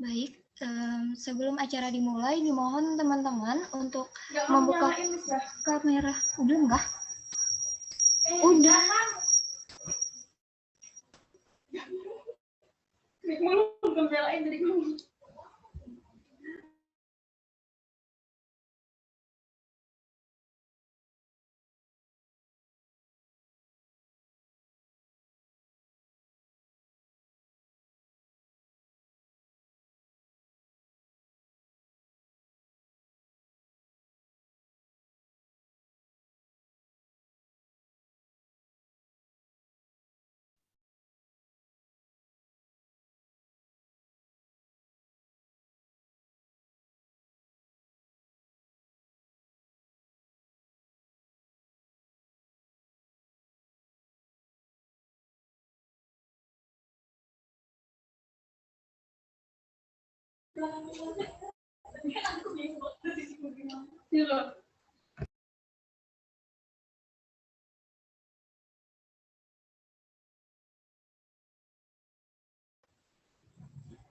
Baik, sebelum acara dimulai, dimohon teman-teman untuk membuka kamera. Udah enggak? Udah.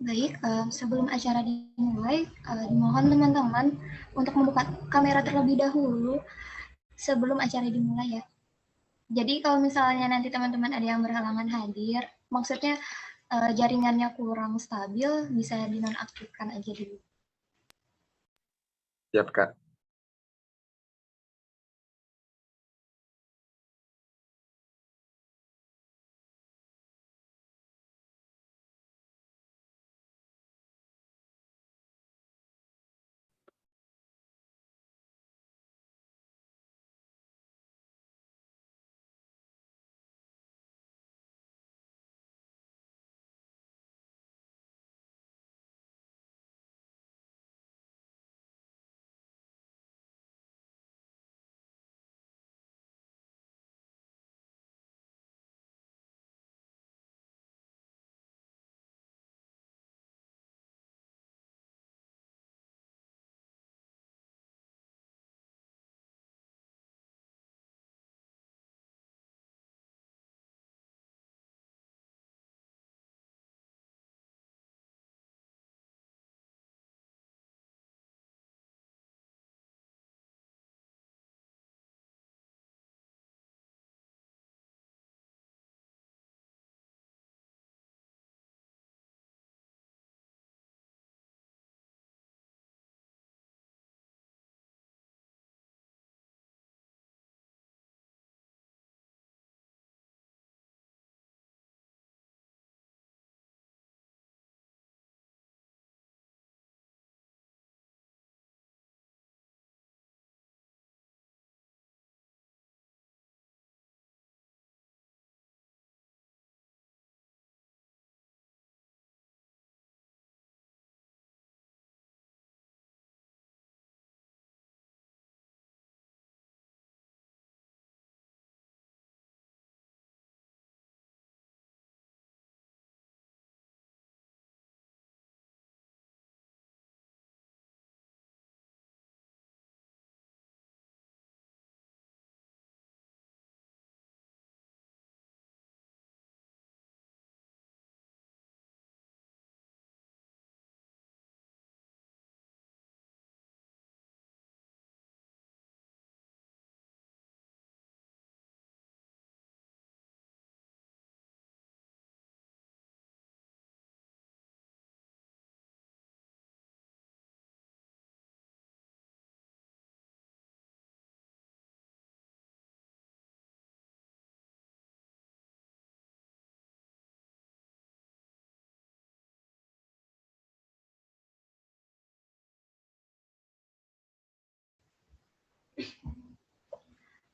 Baik, sebelum acara dimulai, dimohon teman-teman untuk membuka kamera terlebih dahulu sebelum acara dimulai ya. Jadi kalau misalnya nanti teman-teman ada yang berhalangan hadir, maksudnya jaringannya kurang stabil, bisa dinonaktifkan aja dulu. Siap, Kak.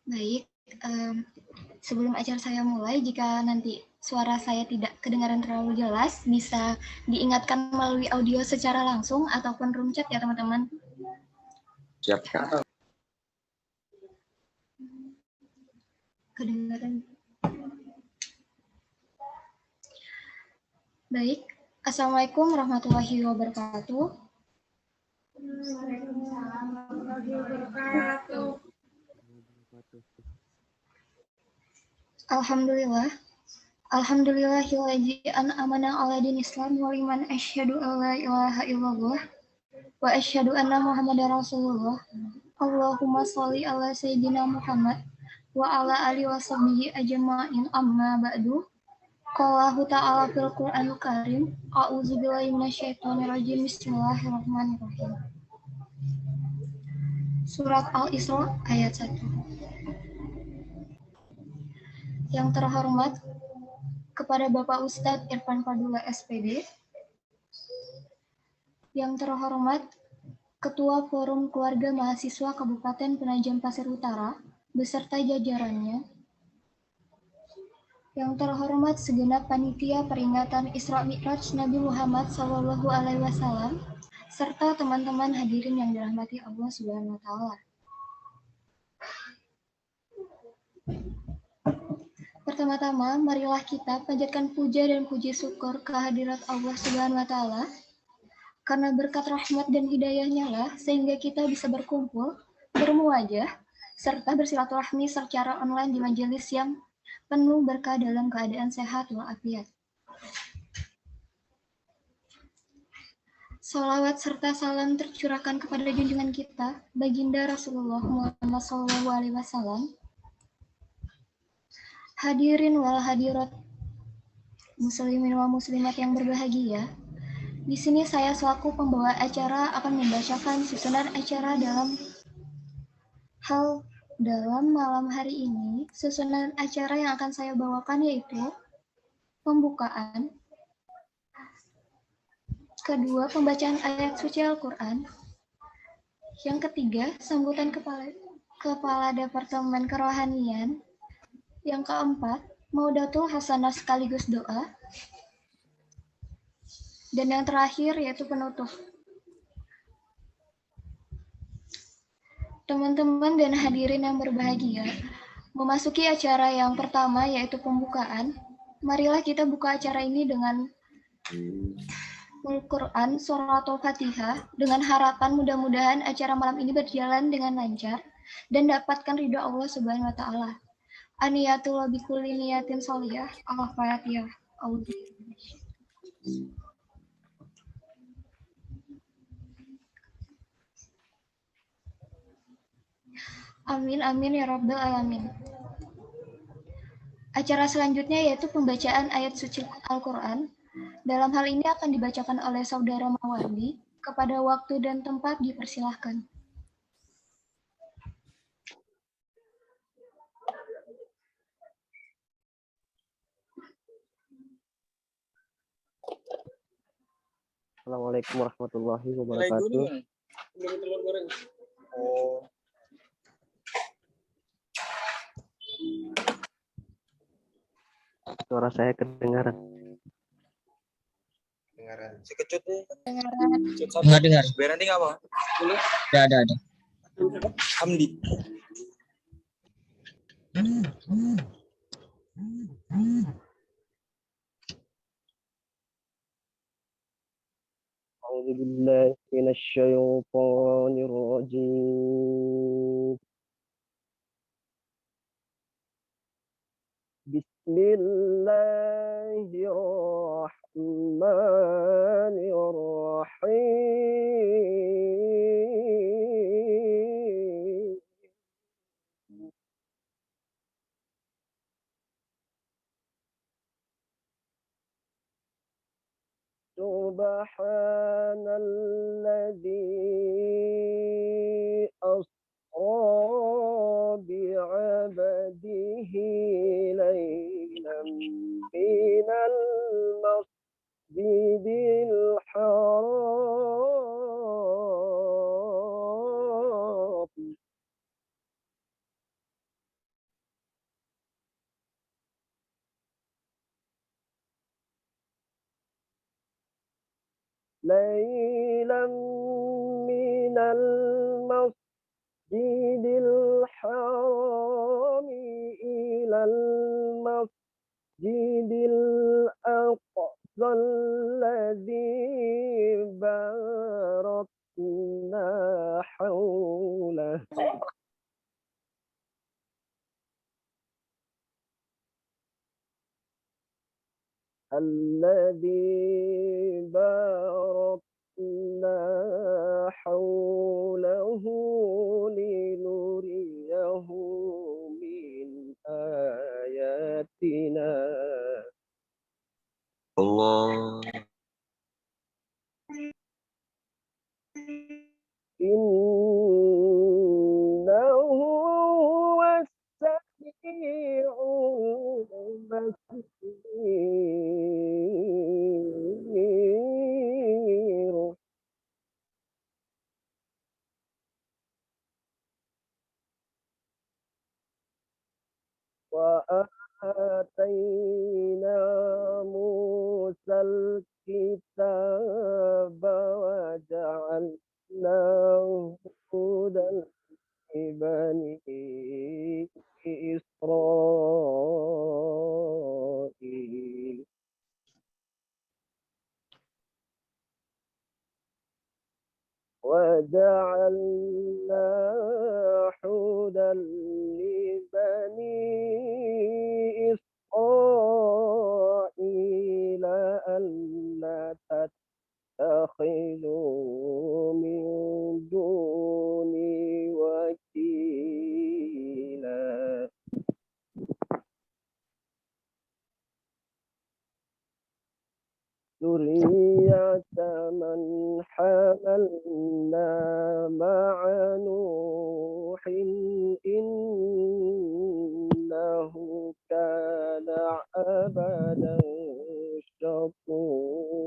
Baik, sebelum acara saya mulai, jika nanti suara saya tidak kedengaran terlalu jelas, bisa diingatkan melalui audio secara langsung ataupun room chat ya teman-teman. Siap, Kak. kedengaran. Baik, Assalamualaikum warahmatullahi wabarakatuh. Waalaikumsalam warahmatullahi wabarakatuh. Alhamdulillah. Alhamdulillahilladzi an'amana ala din Islam wa liman asyhadu an la ilaha illallah wa asyhadu anna Muhammadar Rasulullah. Allahumma sholli ala sayyidina Muhammad wa ala alihi wa sahbihi ajma'in amma ba'du. Qallahu ta'ala fil Qur'anil Karim. A'udzubillahi minasyaitonir rajim. Bismillahirrahmanirrahim. Surat Al-Isra ayat 1. Yang terhormat kepada Bapak Ustadz Irfan Fadula SPD, yang terhormat Ketua Forum Keluarga Mahasiswa Kabupaten Penajam Pasir Utara beserta jajarannya, yang terhormat segenap panitia peringatan Isra Mi'raj Nabi Muhammad SAW, serta teman-teman hadirin yang dirahmati Allah Subhanahu wa Ta'ala. Pertama-tama, marilah kita panjatkan puja dan puji syukur kehadirat Allah Subhanahu wa Ta'ala, karena berkat rahmat dan hidayahnya lah sehingga kita bisa berkumpul, bermuajah, serta bersilaturahmi secara online di majelis yang penuh berkah dalam keadaan sehat walafiat. Salawat serta salam tercurahkan kepada junjungan kita, Baginda Rasulullah Muhammad SAW. Hadirin wal hadirat, muslimin wal muslimat yang berbahagia. Di sini saya selaku pembawa acara akan membacakan susunan acara dalam malam hari ini. Susunan acara yang akan saya bawakan yaitu pembukaan, kedua pembacaan ayat suci Al-Quran, yang ketiga sambutan kepala Departemen Kerohanian, yang keempat Maudatul Hasanah sekaligus doa, dan yang terakhir yaitu penutup. Teman-teman dan hadirin yang berbahagia, memasuki acara yang pertama yaitu pembukaan. Marilah kita buka acara ini dengan Al-Quran, Surah Al-Fatihah, dengan harapan mudah-mudahan acara malam ini berjalan dengan lancar dan dapatkan ridho Allah Subhanahu wa Ta'ala. Aniyatul bikulli niyatin sholihah. Al-Fatihah. Amin amin ya rabbal alamin. Acara selanjutnya yaitu pembacaan ayat suci Al-Quran. Dalam hal ini akan dibacakan oleh Saudara Mawardi. Kepada waktu dan tempat dipersilahkan. Assalamualaikum warahmatullahi wabarakatuh. Suara saya kedengaran. Sekejut nih. Dengar. Biar nanti nggak apa? Boleh? Ada. Hamdi. A'udzu billahi minasy syaithanir rajim. Bismillahirrahmanirrahim. Subhanalladzi asra bi'abdihi laylan minal masjidil haram ليلا من المسجد الحرام إلى المسجد الأقصى الذي باركنا حوله لنريه من آياتنا Allah. إنه هو السميع البصير وآتينا موسى الكتاب وجعلناه هدى لبني إسرائيل وجعلنا هدى لبني إسرائيل ألا تتخذوا من دوني وكيلا ذرية من حملنا مع نوح إنه كان عبدا شكورا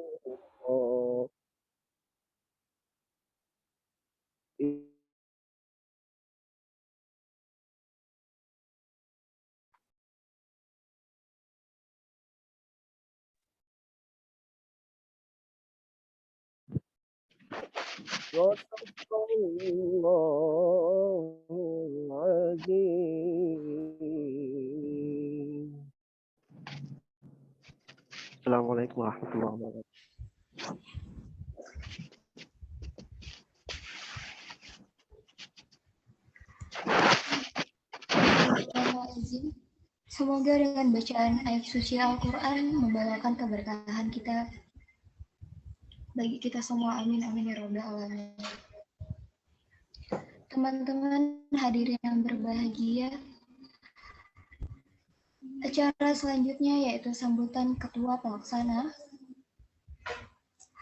صدق الله العظيم. Assalamualaikum warahmatullahi wabarakatuh. Semoga dengan bacaan ayat suci Al-Quran membawakan keberkahan kita bagi kita semua. Amin amin ya rabbal alamin. Teman-teman hadirin yang berbahagia, acara selanjutnya yaitu sambutan Ketua Pelaksana.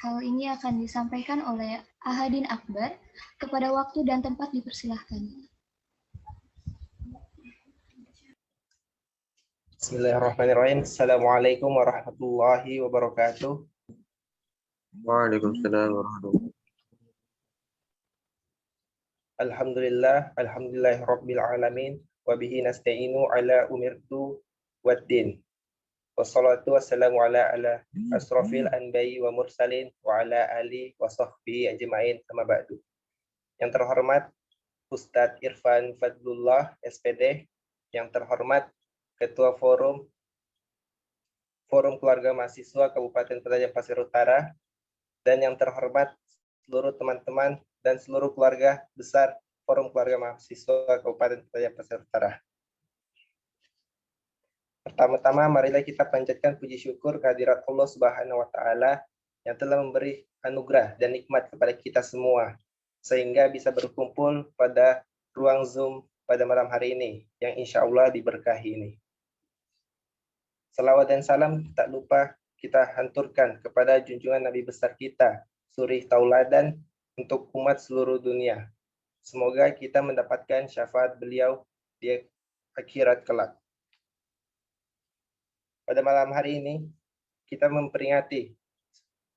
Hal ini akan disampaikan oleh Ahadin Akbar. Kepada waktu dan tempat dipersilahkan. Bismillahirrahmanirrahim. Assalamualaikum warahmatullahi wabarakatuh. Waalaikumsalam warahmatullahi Alhamdulillah rabbil alamin wa bihi nasta'inu ala umirtu waddin. Wassalatu wassalamu ala asrafil anbiya'i wa mursalin wa ala ali wa sahbihi ajma'in amma ba'du. Yang terhormat Ustadz Irfan Fadlullah SPD, yang terhormat Ketua Forum Keluarga Mahasiswa Kabupaten Penajam Pasir Utara, dan yang terhormat seluruh teman-teman dan seluruh keluarga besar Forum Keluarga Mahasiswa Kabupaten Penajam Pasir Utara. Pertama-tama marilah kita panjatkan puji syukur kehadirat Allah Subhanahu wa taala yang telah memberi anugerah dan nikmat kepada kita semua sehingga bisa berkumpul pada ruang Zoom pada malam hari ini yang insya Allah diberkahi ini. Salawat dan salam tak lupa kita hanturkan kepada junjungan Nabi besar kita, suri tauladan untuk umat seluruh dunia. Semoga kita mendapatkan syafaat beliau di akhirat kelak. Pada malam hari ini, kita memperingati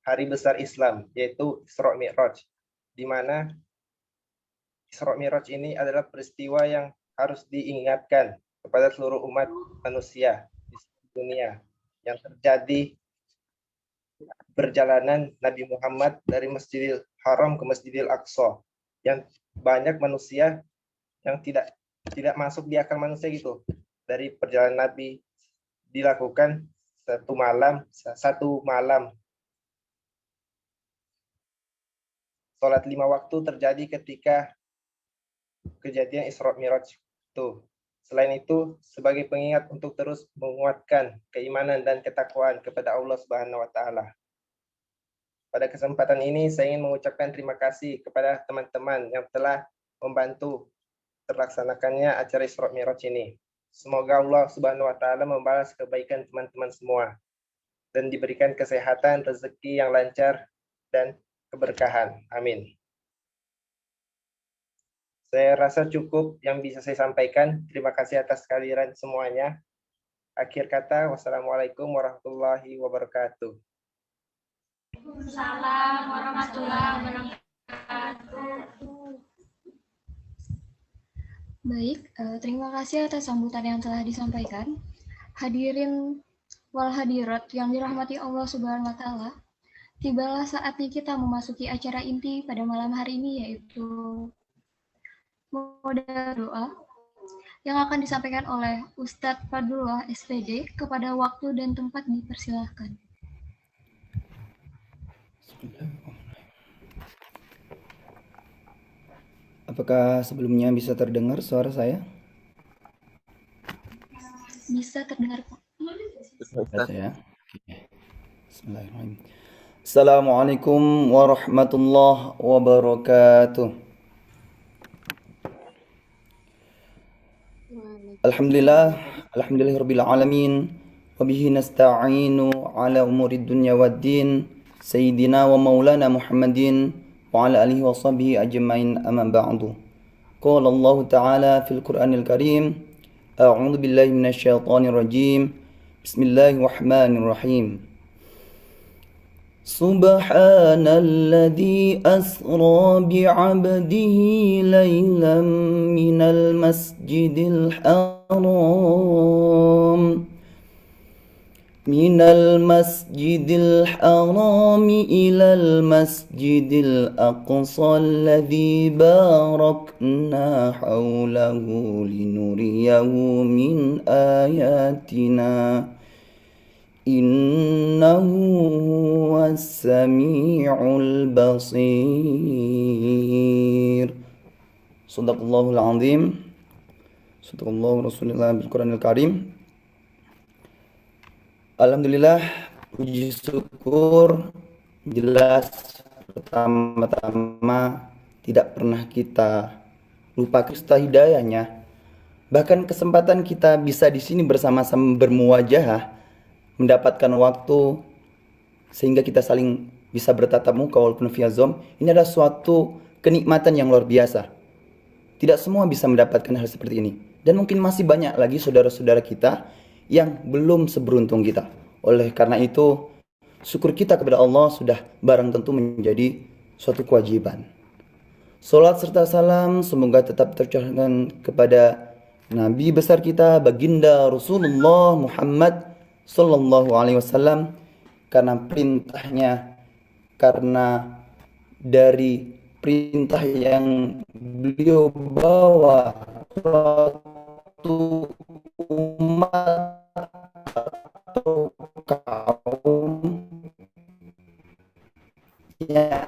hari besar Islam, yaitu Isra Mi'raj, di mana Isra Mi'raj ini adalah peristiwa yang harus diingatkan kepada seluruh umat manusia di dunia yang terjadi perjalanan Nabi Muhammad dari Masjidil Haram ke Masjidil Aqsa, yang banyak manusia yang tidak masuk di akal manusia gitu. dari perjalanan Nabi dilakukan satu malam. Sholat 5 waktu terjadi ketika kejadian Isra Mi'raj itu. Selain itu, sebagai pengingat untuk terus menguatkan keimanan dan ketakwaan kepada Allah Subhanahu wa taala. Pada kesempatan ini saya ingin mengucapkan terima kasih kepada teman-teman yang telah membantu terlaksanakannya acara Isra Mi'raj ini. Semoga Allah Subhanahu wa taala membalas kebaikan teman-teman semua dan diberikan kesehatan, rezeki yang lancar dan keberkahan. Amin. Saya rasa cukup yang bisa saya sampaikan. Terima kasih atas kehadiran semuanya. Akhir kata, wassalamualaikum warahmatullahi wabarakatuh. Waalaikumsalam warahmatullahi wabarakatuh. Baik, terima kasih atas sambutan yang telah disampaikan. Hadirin wal hadirat yang dirahmati Allah Subhanahu wa taala. Tibalah saatnya kita memasuki acara inti pada malam hari ini, yaitu modal doa yang akan disampaikan oleh Ustadz Fadlullah SPD. Kepada waktu dan tempat dipersilahkan. Apakah sebelumnya bisa terdengar suara saya? Bisa terdengar, Pak. Bisa ya. Bismillahirrahmanirrahim. Assalamualaikum warahmatullahi wabarakatuh. Alhamdulillahirabbil alamin wa bihi nasta'inu ala umurid dunya waddin sayyidina wa maulana Muhammadin wa ala alihi wa sahbihi ajmain amma ba'du. Qala Allah Ta'ala fil Qur'anil Karim, a'udzu billahi minasyaitonir rajim. Bismillahirrahmanirrahim. Subhanalladzi asra bi'abdihi laylan minal masjidil haram ilal masjidil aqsa alladzi barakna hawlahu linuriyahu min ayatina innahu was-sami'ul basir. Shadaqallahul azim. Shadaqallahu rasulullah bil Qur'anil Karim. Alhamdulillah, puji syukur jelas pertama-tama tidak pernah kita lupa kita hidayahnya. Bahkan kesempatan kita bisa di sini bersama-sama bermuwajahah, mendapatkan waktu sehingga kita saling bisa bertatap muka walaupun via Zoom, ini adalah suatu kenikmatan yang luar biasa. Tidak semua bisa mendapatkan hal seperti ini, dan mungkin masih banyak lagi saudara-saudara kita yang belum seberuntung kita. Oleh karena itu, syukur kita kepada Allah sudah barang tentu menjadi suatu kewajiban. Salat serta salam semoga tetap tercurahkan kepada Nabi besar kita, baginda Rasulullah Muhammad Sallallahu Alaihi Wasallam, karena perintahnya, karena dari perintah yang beliau bawa suatu umat atau kaum yang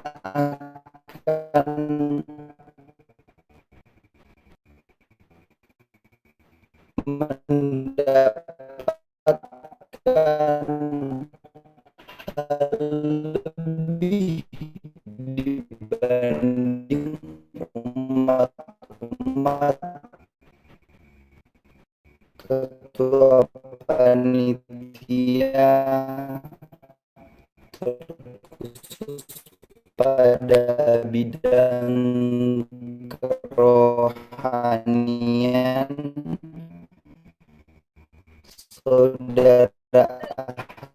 akan mendapatkan lebih dibanding umat-umat ketua panitia terkhusus pada bidang kerohanian, Saudara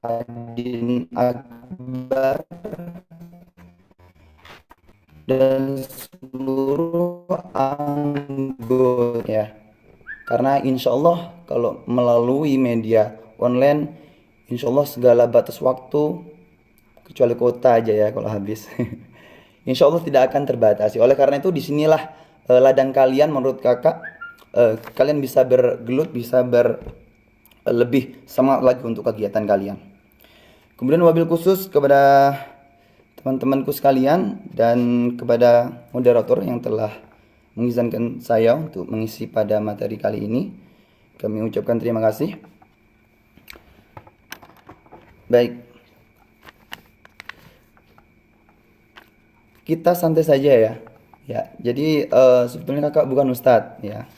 Ahadin Akbar, dan seluruh anggota ya. Karena insya Allah kalau melalui media online, insya Allah segala batas waktu, kecuali kuota aja ya kalau habis, insya Allah tidak akan terbatasi. Oleh karena itu disinilah ladang kalian menurut kakak kalian bisa bergelut, bisa lebih semangat lagi untuk kegiatan kalian. Kemudian wabil khusus kepada teman-temanku sekalian dan kepada moderator yang telah mengizinkan saya untuk mengisi pada materi kali ini. Kami ucapkan terima kasih. Baik. Kita santai saja ya. Ya, jadi sebetulnya kakak bukan ustadz ya.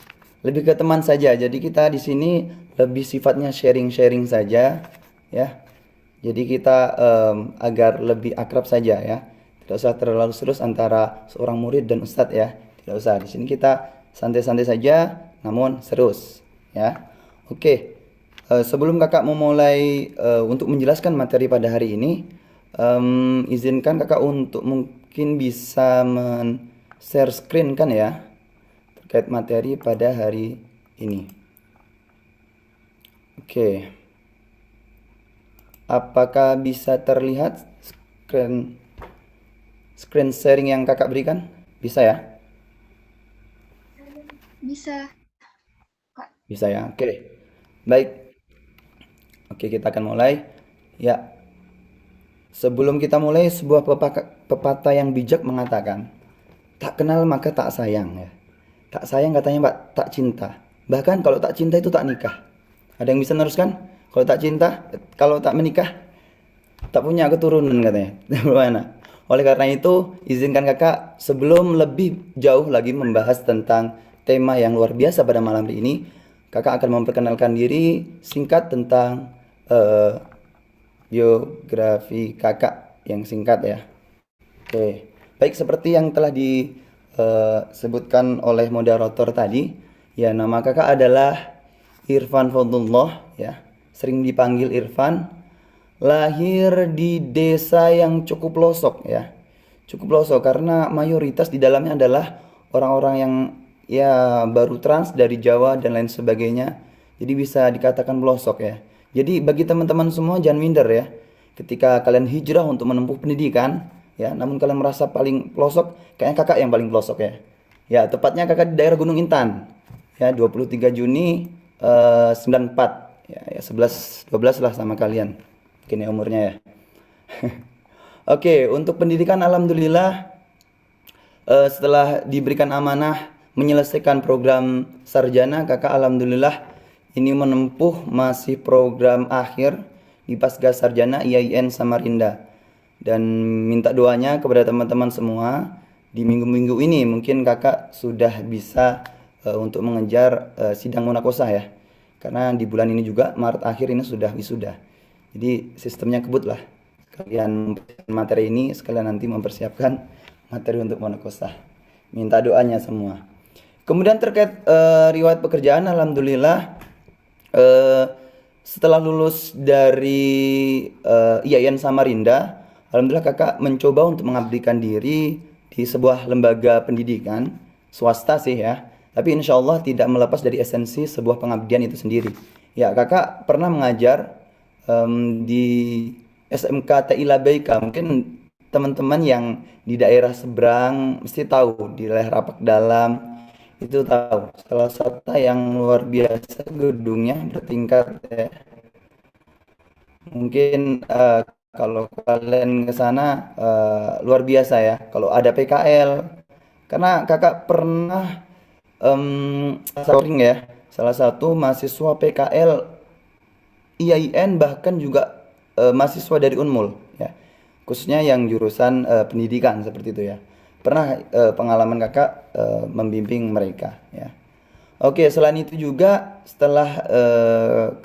Lebih ke teman saja. Jadi kita di sini lebih sifatnya sharing-sharing saja ya. Jadi kita agar lebih akrab saja ya. Tidak usah terlalu serius antara seorang murid dan ustadz ya. Tidak usah. Di sini kita santai-santai saja namun serius ya. Oke. Sebelum kakak memulai untuk menjelaskan materi pada hari ini, izinkan kakak untuk mungkin bisa share screen kan ya terkait materi pada hari ini. Oke. Apakah bisa terlihat screen sharing yang kakak berikan? Bisa ya? Bisa. Bisa ya. Oke. Baik. Oke, kita akan mulai. Ya. Sebelum kita mulai, sebuah pepatah yang bijak mengatakan, tak kenal maka tak sayang ya. Tak sayang katanya Mbak, tak cinta. Bahkan kalau tak cinta itu tak nikah. Ada yang bisa meneruskan? Kalau tak cinta, kalau tak menikah, tak punya keturunan katanya. Bagaimana? Oleh karena itu, izinkan kakak sebelum lebih jauh lagi membahas tentang tema yang luar biasa pada malam hari ini, kakak akan memperkenalkan diri singkat tentang biografi kakak yang singkat ya. Oke. Baik, seperti yang telah disebutkan oleh moderator tadi, ya nama kakak adalah Irfan Fadlullah ya, sering dipanggil Irfan. Lahir di desa yang cukup pelosok ya. Cukup pelosok karena mayoritas di dalamnya adalah orang-orang yang ya baru trans dari Jawa dan lain sebagainya. Jadi bisa dikatakan pelosok ya. Jadi bagi teman-teman semua jangan minder ya. Ketika kalian hijrah untuk menempuh pendidikan ya, namun kalian merasa paling pelosok, kayaknya kakak yang paling pelosok ya. Ya, tepatnya kakak di daerah Gunung Intan. Ya, 23 Juni 94 ya, 11 12 lah sama kalian. Mungkin ya umurnya ya. Oke, untuk pendidikan alhamdulillah setelah diberikan amanah menyelesaikan program sarjana, kakak alhamdulillah ini menempuh masih program akhir di Pasca Sarjana IAIN Samarinda. Dan minta doanya kepada teman-teman semua di minggu-minggu ini mungkin kakak sudah bisa untuk mengejar sidang munakosah ya. Karena di bulan ini juga Maret akhir ini sudah wisuda. Jadi sistemnya kebut lah. Kalian materi ini sekalian nanti mempersiapkan materi untuk munakosah. Minta doanya semua. Kemudian terkait riwayat pekerjaan alhamdulillah setelah lulus dari IAIN Samarinda, alhamdulillah kakak mencoba untuk mengabdikan diri di sebuah lembaga pendidikan swasta sih ya. Tapi insya Allah tidak melepas dari esensi sebuah pengabdian itu sendiri. Ya, kakak pernah mengajar di SMK TI Labeika. Mungkin teman-teman yang di daerah seberang mesti tahu, di daerah Rapak Dalam itu tahu. Salah satu yang luar biasa, gedungnya bertingkat ya. Mungkin kalau kalian ke sana luar biasa ya. Kalau ada PKL, karena kakak pernah sering ya, salah satu mahasiswa PKL IAIN bahkan juga mahasiswa dari Unmul ya, khususnya yang jurusan pendidikan seperti itu ya. Pernah pengalaman kakak membimbing mereka ya. Oke, selain itu juga setelah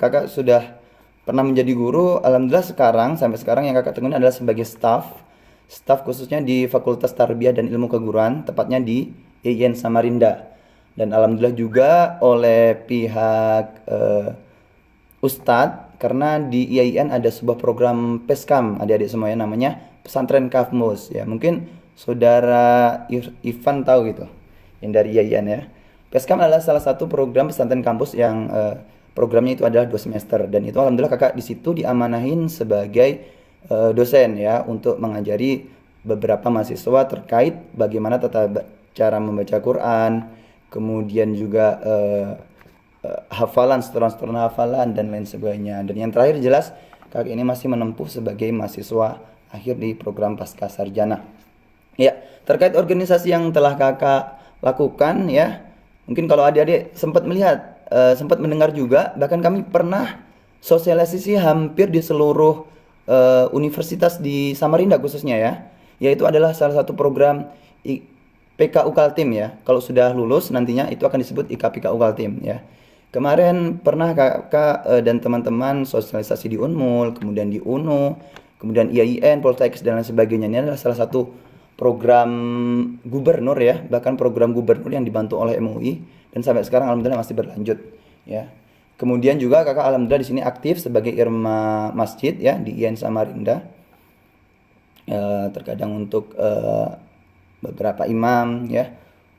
kakak sudah pernah menjadi guru, alhamdulillah sampai sekarang yang kakak tekuni adalah sebagai staff khususnya di Fakultas Tarbiyah dan Ilmu Keguruan, tepatnya di IAIN Samarinda. Dan alhamdulillah juga oleh pihak Ustadz, karena di IAIN ada sebuah program Peskam, adik-adik semuanya, namanya Pesantren Kafmus ya. Mungkin saudara Ivan tahu gitu, yang dari IAIN ya. Peskam adalah salah satu program pesantren kampus yang programnya itu adalah 2 semester, dan itu alhamdulillah kakak di situ diamanahin sebagai dosen ya, untuk mengajari beberapa mahasiswa terkait bagaimana cara membaca Quran, kemudian juga hafalan, setoran-setoran hafalan dan lain sebagainya. Dan yang terakhir jelas kakak ini masih menempuh sebagai mahasiswa akhir di program pasca sarjana. Ya, terkait organisasi yang telah kakak lakukan ya, mungkin kalau adik-adik sempat melihat, sempat mendengar juga, bahkan kami pernah sosialisasi hampir di seluruh universitas di Samarinda khususnya ya, yaitu adalah salah satu program PKU Kaltim ya. Kalau sudah lulus nantinya itu akan disebut IKPKU Kaltim ya. Kemarin pernah kakak dan teman-teman sosialisasi di Unmul, kemudian di UNU, kemudian IAIN, Poltekkes dan lain sebagainya. Ini adalah salah satu program gubernur ya, bahkan program gubernur yang dibantu oleh MUI dan sampai sekarang alhamdulillah masih berlanjut ya. Kemudian juga kakak alhamdulillah di sini aktif sebagai irma masjid ya di IAIN Samarinda. Terkadang untuk beberapa imam ya,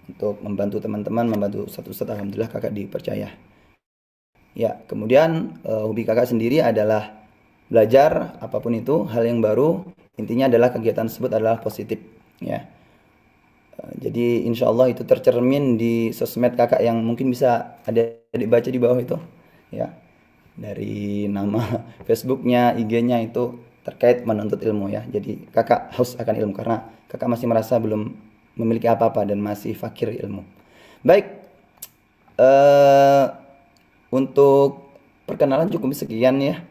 untuk membantu teman-teman, membantu satu-satu, alhamdulillah kakak dipercaya. Ya, kemudian hobi kakak sendiri adalah belajar apapun itu, hal yang baru. Intinya adalah kegiatan tersebut adalah positif ya. Jadi insya Allah itu tercermin di sosmed kakak yang mungkin bisa ada dibaca di bawah itu ya. Dari nama Facebooknya, IG-nya itu terkait menuntut ilmu ya. Jadi kakak haus akan ilmu karena kakak masih merasa belum memiliki apa-apa dan masih fakir ilmu. Baik, untuk perkenalan cukup sekian ya.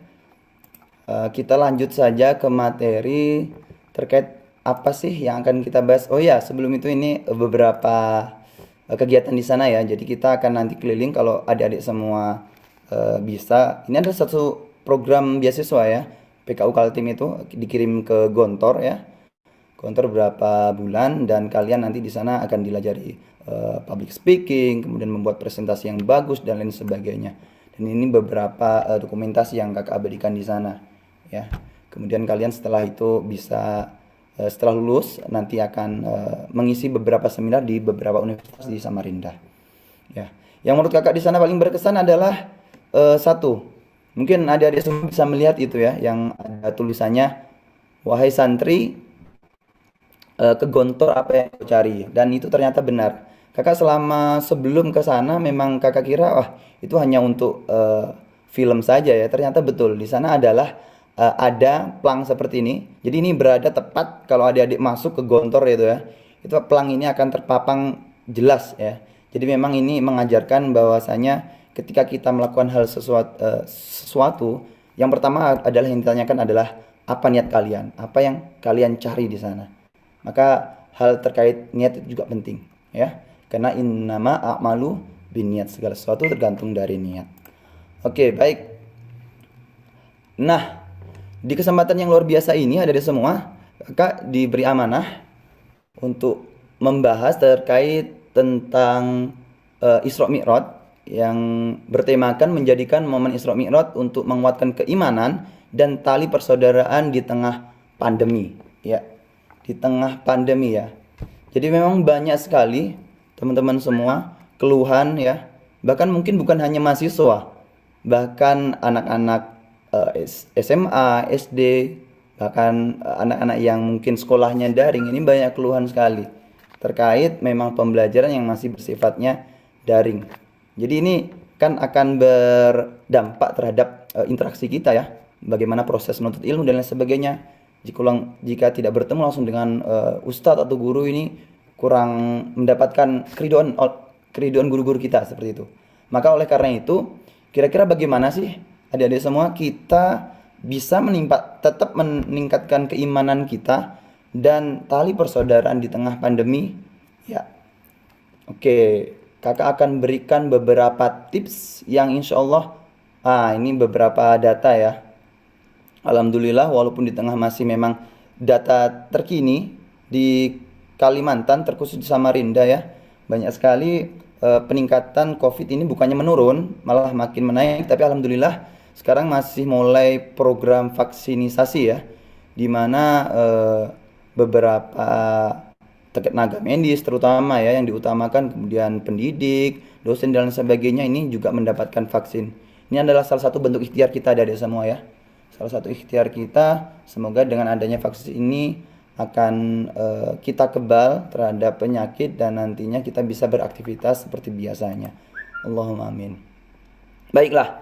Kita lanjut saja ke materi terkait apa sih yang akan kita bahas. Oh ya, sebelum itu ini beberapa kegiatan di sana ya. Jadi kita akan nanti keliling kalau adik-adik semua bisa. Ini adalah satu program beasiswa ya. PKU Kaltim itu dikirim ke Gontor ya. Gontor berapa bulan dan kalian nanti di sana akan dilajari public speaking, kemudian membuat presentasi yang bagus dan lain sebagainya. Dan ini beberapa dokumentasi yang kakak abadikan di sana ya. Kemudian kalian setelah itu bisa setelah lulus nanti akan mengisi beberapa seminar di beberapa universitas di Samarinda ya. Yang menurut kakak di sana paling berkesan adalah satu, mungkin adik-adik semua bisa melihat itu ya, yang ada tulisannya wahai santri ke Gontor apa yang kau cari, dan itu ternyata benar. Kakak selama sebelum ke sana memang kakak kira wah itu hanya untuk film saja ya. Ternyata betul di sana adalah ada plang seperti ini. Jadi ini berada tepat kalau adik-adik masuk ke Gontor itu ya. Itu plang ini akan terpapang jelas ya. Jadi memang ini mengajarkan bahwasanya ketika kita melakukan hal sesuatu, yang pertama adalah yang ditanyakan adalah apa niat kalian, apa yang kalian cari di sana. Maka hal terkait niat itu juga penting ya. Karena innama a'malu binniat, segala sesuatu tergantung dari niat. Oke, baik. Nah, di kesempatan yang luar biasa ini ada semua, kakak diberi amanah untuk membahas terkait tentang Isra Mi'raj yang bertemakan menjadikan momen Isra Mi'raj untuk menguatkan keimanan dan tali persaudaraan di tengah pandemi ya. Di tengah pandemi ya. Jadi memang banyak sekali teman-teman semua keluhan ya. Bahkan mungkin bukan hanya mahasiswa, bahkan anak-anak SMA, SD, bahkan anak-anak yang mungkin sekolahnya daring, ini banyak keluhan sekali terkait memang pembelajaran yang masih bersifatnya daring. Jadi ini kan akan berdampak terhadap interaksi kita ya, bagaimana proses menuntut ilmu dan lain sebagainya. Jika tidak bertemu langsung dengan ustadz atau guru, ini kurang mendapatkan keriduan guru-guru kita seperti itu. Maka oleh karena itu, kira-kira bagaimana sih adik-adik semua kita bisa tetap meningkatkan keimanan kita dan tali persaudaraan di tengah pandemi ya. Oke, kakak akan berikan beberapa tips yang insya Allah ini beberapa data ya. Alhamdulillah walaupun di tengah masih memang data terkini di Kalimantan, terkhusus di Samarinda ya, banyak sekali peningkatan COVID ini bukannya menurun, malah makin menaik. Tapi alhamdulillah sekarang masih mulai program vaksinisasi ya, di mana beberapa tenaga medis terutama ya yang diutamakan, kemudian pendidik, dosen dan sebagainya ini juga mendapatkan vaksin. Ini adalah salah satu bentuk ikhtiar kita dari semua ya. Salah satu ikhtiar kita, semoga dengan adanya vaksin ini akan kita kebal terhadap penyakit dan nantinya kita bisa beraktivitas seperti biasanya. Allahumma amin. Baiklah.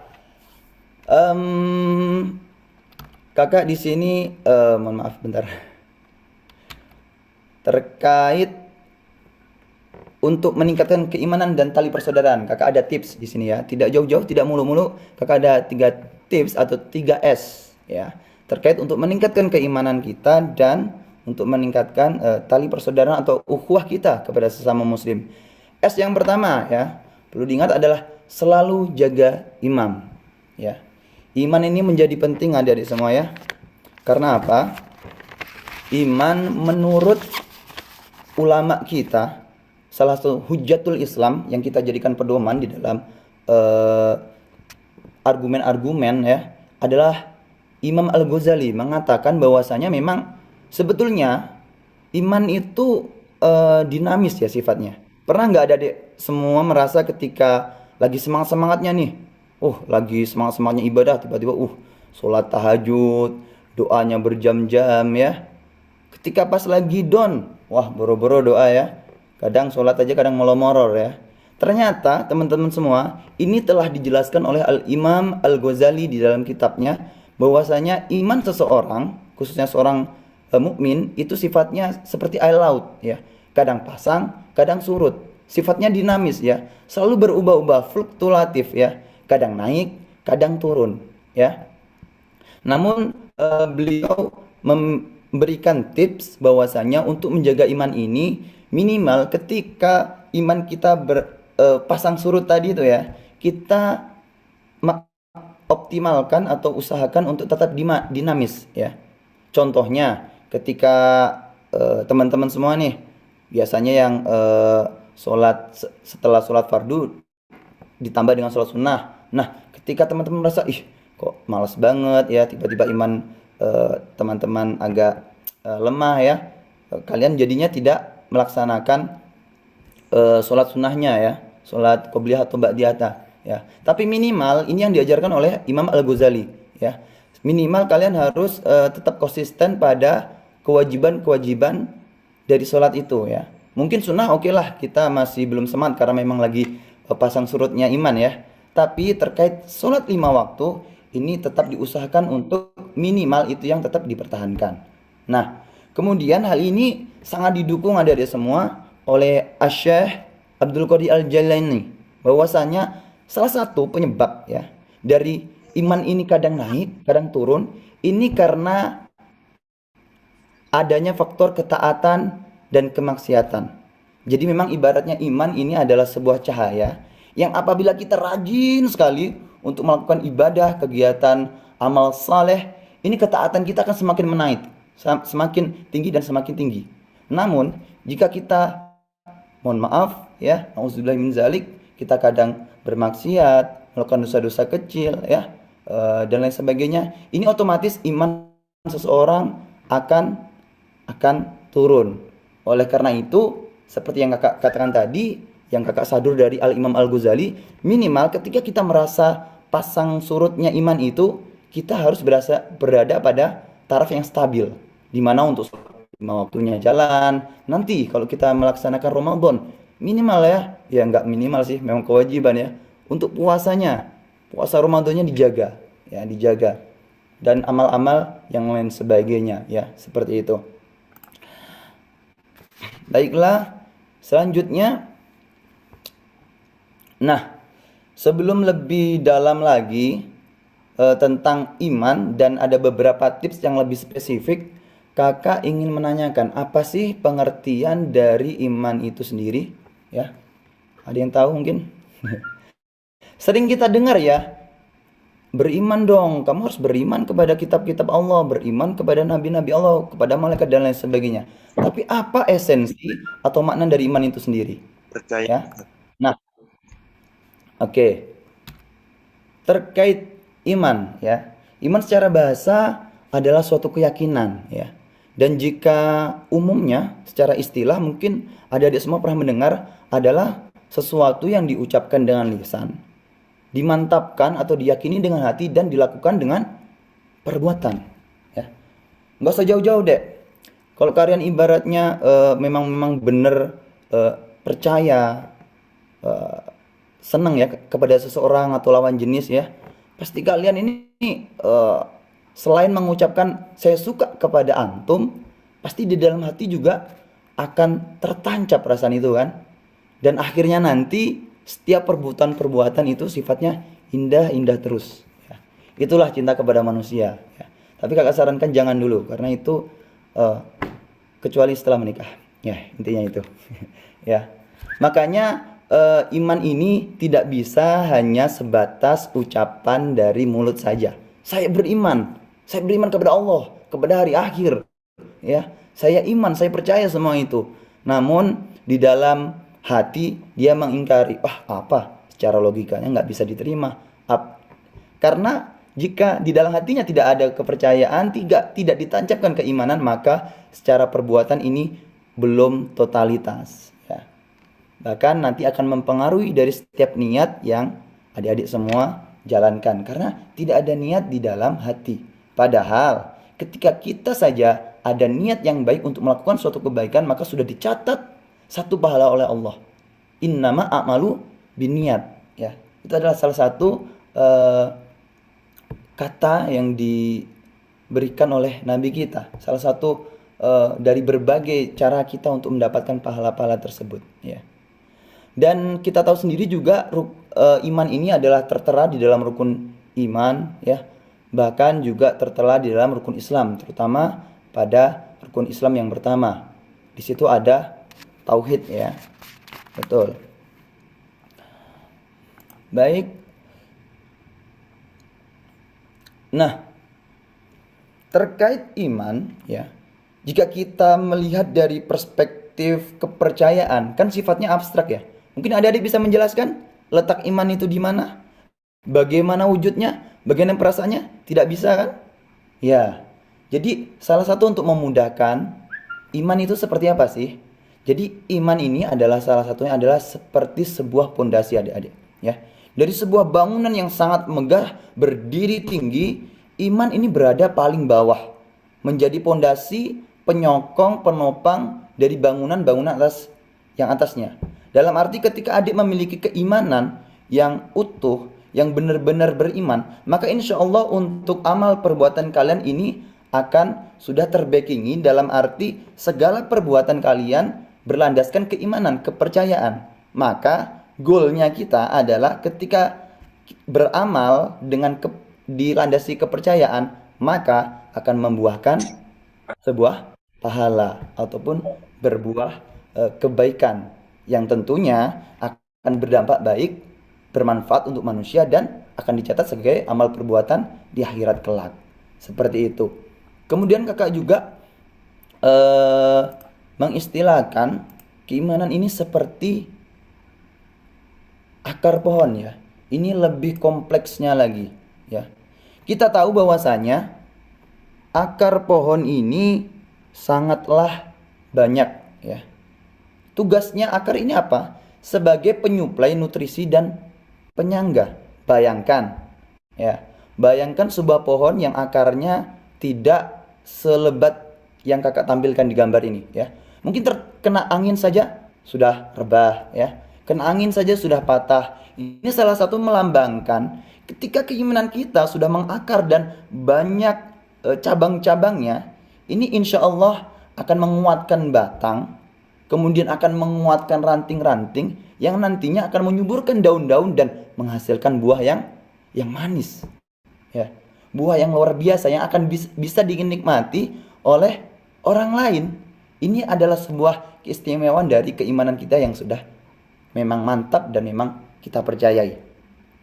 Kakak di sini mohon maaf bentar. Terkait untuk meningkatkan keimanan dan tali persaudaraan, kakak ada tips di sini ya. Tidak jauh-jauh, tidak mulu-mulu. Kakak ada 3 tips atau 3 S ya. Terkait untuk meningkatkan keimanan kita dan untuk meningkatkan tali persaudaraan atau ukhuwah kita kepada sesama muslim. S yang pertama ya, perlu diingat adalah selalu jaga imam ya. Iman ini menjadi penting adik-adik semua ya. Karena apa? Iman menurut ulama kita, salah satu hujatul Islam yang kita jadikan pedoman di dalam argumen-argumen ya, adalah Imam Al-Ghazali mengatakan bahwasanya memang sebetulnya iman itu dinamis ya sifatnya. Pernah nggak ada dek semua merasa ketika lagi semangat-semangatnya nih, lagi semangat-semangatnya ibadah, tiba-tiba sholat tahajud, doanya berjam-jam ya. Ketika pas lagi down, boro-boro doa ya. Kadang sholat aja kadang molor-molor ya. Ternyata teman-teman semua, ini telah dijelaskan oleh Al-Imam Al-Ghazali di dalam kitabnya bahwasanya iman seseorang, khususnya seorang mukmin, itu sifatnya seperti air laut ya. Kadang pasang, kadang surut. Sifatnya dinamis ya. Selalu berubah-ubah, fluktuatif ya. Kadang naik, kadang turun ya. Namun beliau memberikan tips bahwasanya untuk menjaga iman ini minimal ketika iman kita pasang surut tadi itu ya, kita optimalkan atau usahakan untuk tetap dinamis ya. Contohnya ketika teman-teman semua nih biasanya yang setelah sholat fardu ditambah dengan sholat sunnah. Nah, ketika teman-teman merasa kok malas banget ya, tiba-tiba iman teman-teman agak lemah ya, kalian jadinya tidak melaksanakan sholat sunnahnya ya, sholat qobliyah atau ba'diyah ya. Tapi minimal ini yang diajarkan oleh Imam Al-Ghazali ya. Minimal kalian harus tetap konsisten pada kewajiban-kewajiban dari sholat itu ya. Mungkin sunnah oke lah, kita masih belum semangat karena memang lagi pasang surutnya iman ya. Tapi terkait sholat 5 waktu, ini tetap diusahakan untuk minimal itu yang tetap dipertahankan. Nah, kemudian hal ini sangat didukung adik-adik semua oleh Asy-Syaikh Abdul Qadir Al-Jailani, bahwasanya salah satu penyebab ya dari iman ini kadang naik, kadang turun, ini karena adanya faktor ketaatan dan kemaksiatan. Jadi memang ibaratnya iman ini adalah sebuah cahaya yang apabila kita rajin sekali untuk melakukan ibadah, kegiatan, amal saleh, ini ketaatan kita akan semakin menaik, semakin tinggi dan semakin tinggi. Namun, jika kita, mohon maaf ya, auzubillahi min zalik, kita kadang bermaksiat, melakukan dosa-dosa kecil ya, dan lain sebagainya, ini otomatis iman seseorang akan turun. Oleh karena itu, seperti yang kakak katakan tadi, yang kakak sadur dari Al-Imam Al-Ghazali, minimal ketika kita merasa pasang surutnya iman itu, kita harus berada pada taraf yang stabil, di mana untuk 5 waktunya jalan. Nanti kalau kita melaksanakan Ramadan, minimal ya nggak minimal sih, memang kewajiban ya, untuk puasa Ramadannya dijaga ya, dan amal-amal yang lain sebagainya ya, seperti itu. Baiklah, selanjutnya, nah sebelum lebih dalam lagi tentang iman dan ada beberapa tips yang lebih spesifik, kakak ingin menanyakan apa sih pengertian dari iman itu sendiri ya? Ada yang tahu mungkin? Sering kita dengar ya, beriman dong, kamu harus beriman kepada kitab-kitab Allah, beriman kepada nabi-nabi Allah, kepada malaikat dan lain sebagainya. Tapi apa esensi atau makna dari iman itu sendiri? Percaya. Ya. Nah, oke. Terkait iman ya. Iman secara bahasa adalah suatu keyakinan ya. Dan jika umumnya secara istilah mungkin adik-adik semua pernah mendengar adalah sesuatu yang diucapkan dengan lisan, dimantapkan atau diyakini dengan hati dan dilakukan dengan perbuatan ya. Nggak usah jauh-jauh deh. Kalau kalian ibaratnya memang benar percaya, eh, senang ya kepada seseorang atau lawan jenis ya, pasti kalian ini eh, selain mengucapkan saya suka kepada antum, pasti di dalam hati juga akan tertancap perasaan itu kan. Dan akhirnya nanti setiap perbuatan-perbuatan itu sifatnya indah-indah terus. Ya. Itulah cinta kepada manusia. Ya. Tapi kakak sarankan jangan dulu karena itu eh, kecuali setelah menikah. Ya intinya itu. Ya. Makanya iman ini tidak bisa hanya sebatas ucapan dari mulut saja. Saya beriman kepada Allah, kepada hari akhir. Ya, saya iman, saya percaya semua itu. Namun di dalam hati dia mengingkari, apa? Secara logikanya nggak bisa diterima. Karena jika di dalam hatinya tidak ada kepercayaan, tidak ditancapkan keimanan, maka secara perbuatan ini belum totalitas. Ya. Bahkan nanti akan mempengaruhi dari setiap niat yang adik-adik semua jalankan. Karena tidak ada niat di dalam hati. Padahal ketika kita saja ada niat yang baik untuk melakukan suatu kebaikan, maka sudah dicatat satu pahala oleh Allah. Innama a'malu biniat. Ya, itu adalah salah satu kata yang diberikan oleh Nabi kita. Salah satu dari berbagai cara kita untuk mendapatkan pahala-pahala tersebut. Ya. Dan kita tahu sendiri juga iman ini adalah tertera di dalam rukun iman, ya. Bahkan juga tertera di dalam rukun Islam, terutama pada rukun Islam yang pertama. Di situ ada tauhid, ya. Betul. Baik. Nah, terkait iman, ya. Jika kita melihat dari perspektif kepercayaan, kan sifatnya abstrak ya. Mungkin adik-adik bisa menjelaskan letak iman itu di mana? Bagaimana wujudnya? Bagaimana perasaannya? Tidak bisa kan? Ya. Jadi salah satu untuk memudahkan, iman itu seperti apa sih? Jadi iman ini adalah salah satunya adalah seperti sebuah pondasi adik-adik, ya. Dari sebuah bangunan yang sangat megah, berdiri tinggi, iman ini berada paling bawah, menjadi pondasi, penyokong, penopang dari bangunan-bangunan yang atasnya. Dalam arti ketika adik memiliki keimanan yang utuh, yang benar-benar beriman, maka insya Allah untuk amal perbuatan kalian ini akan sudah terbackingi, dalam arti segala perbuatan kalian berlandaskan keimanan, kepercayaan. Maka goalnya kita adalah ketika beramal dengan dilandasi kepercayaan, maka akan membuahkan sebuah pahala ataupun berbuah kebaikan yang tentunya akan berdampak baik, bermanfaat untuk manusia dan akan dicatat sebagai amal perbuatan di akhirat kelak. Seperti itu. Kemudian kakak juga mengistilahkan keimanan ini seperti akar pohon ya. Ini lebih kompleksnya lagi ya. Kita tahu bahwasanya akar pohon ini sangatlah banyak ya. Tugasnya akar ini apa? Sebagai penyuplai nutrisi dan penyangga. Bayangkan ya. Bayangkan sebuah pohon yang akarnya tidak selebat yang kakak tampilkan di gambar ini ya. Mungkin terkena angin saja sudah rebah ya. Kena angin saja sudah patah. Ini salah satu melambangkan ketika keimanan kita sudah mengakar dan banyak cabang-cabangnya, ini insya Allah akan menguatkan batang, kemudian akan menguatkan ranting-ranting yang nantinya akan menyuburkan daun-daun dan menghasilkan buah yang manis. Ya, buah yang luar biasa yang akan bisa dinikmati oleh orang lain. Ini adalah sebuah keistimewaan dari keimanan kita yang sudah memang mantap dan memang kita percayai.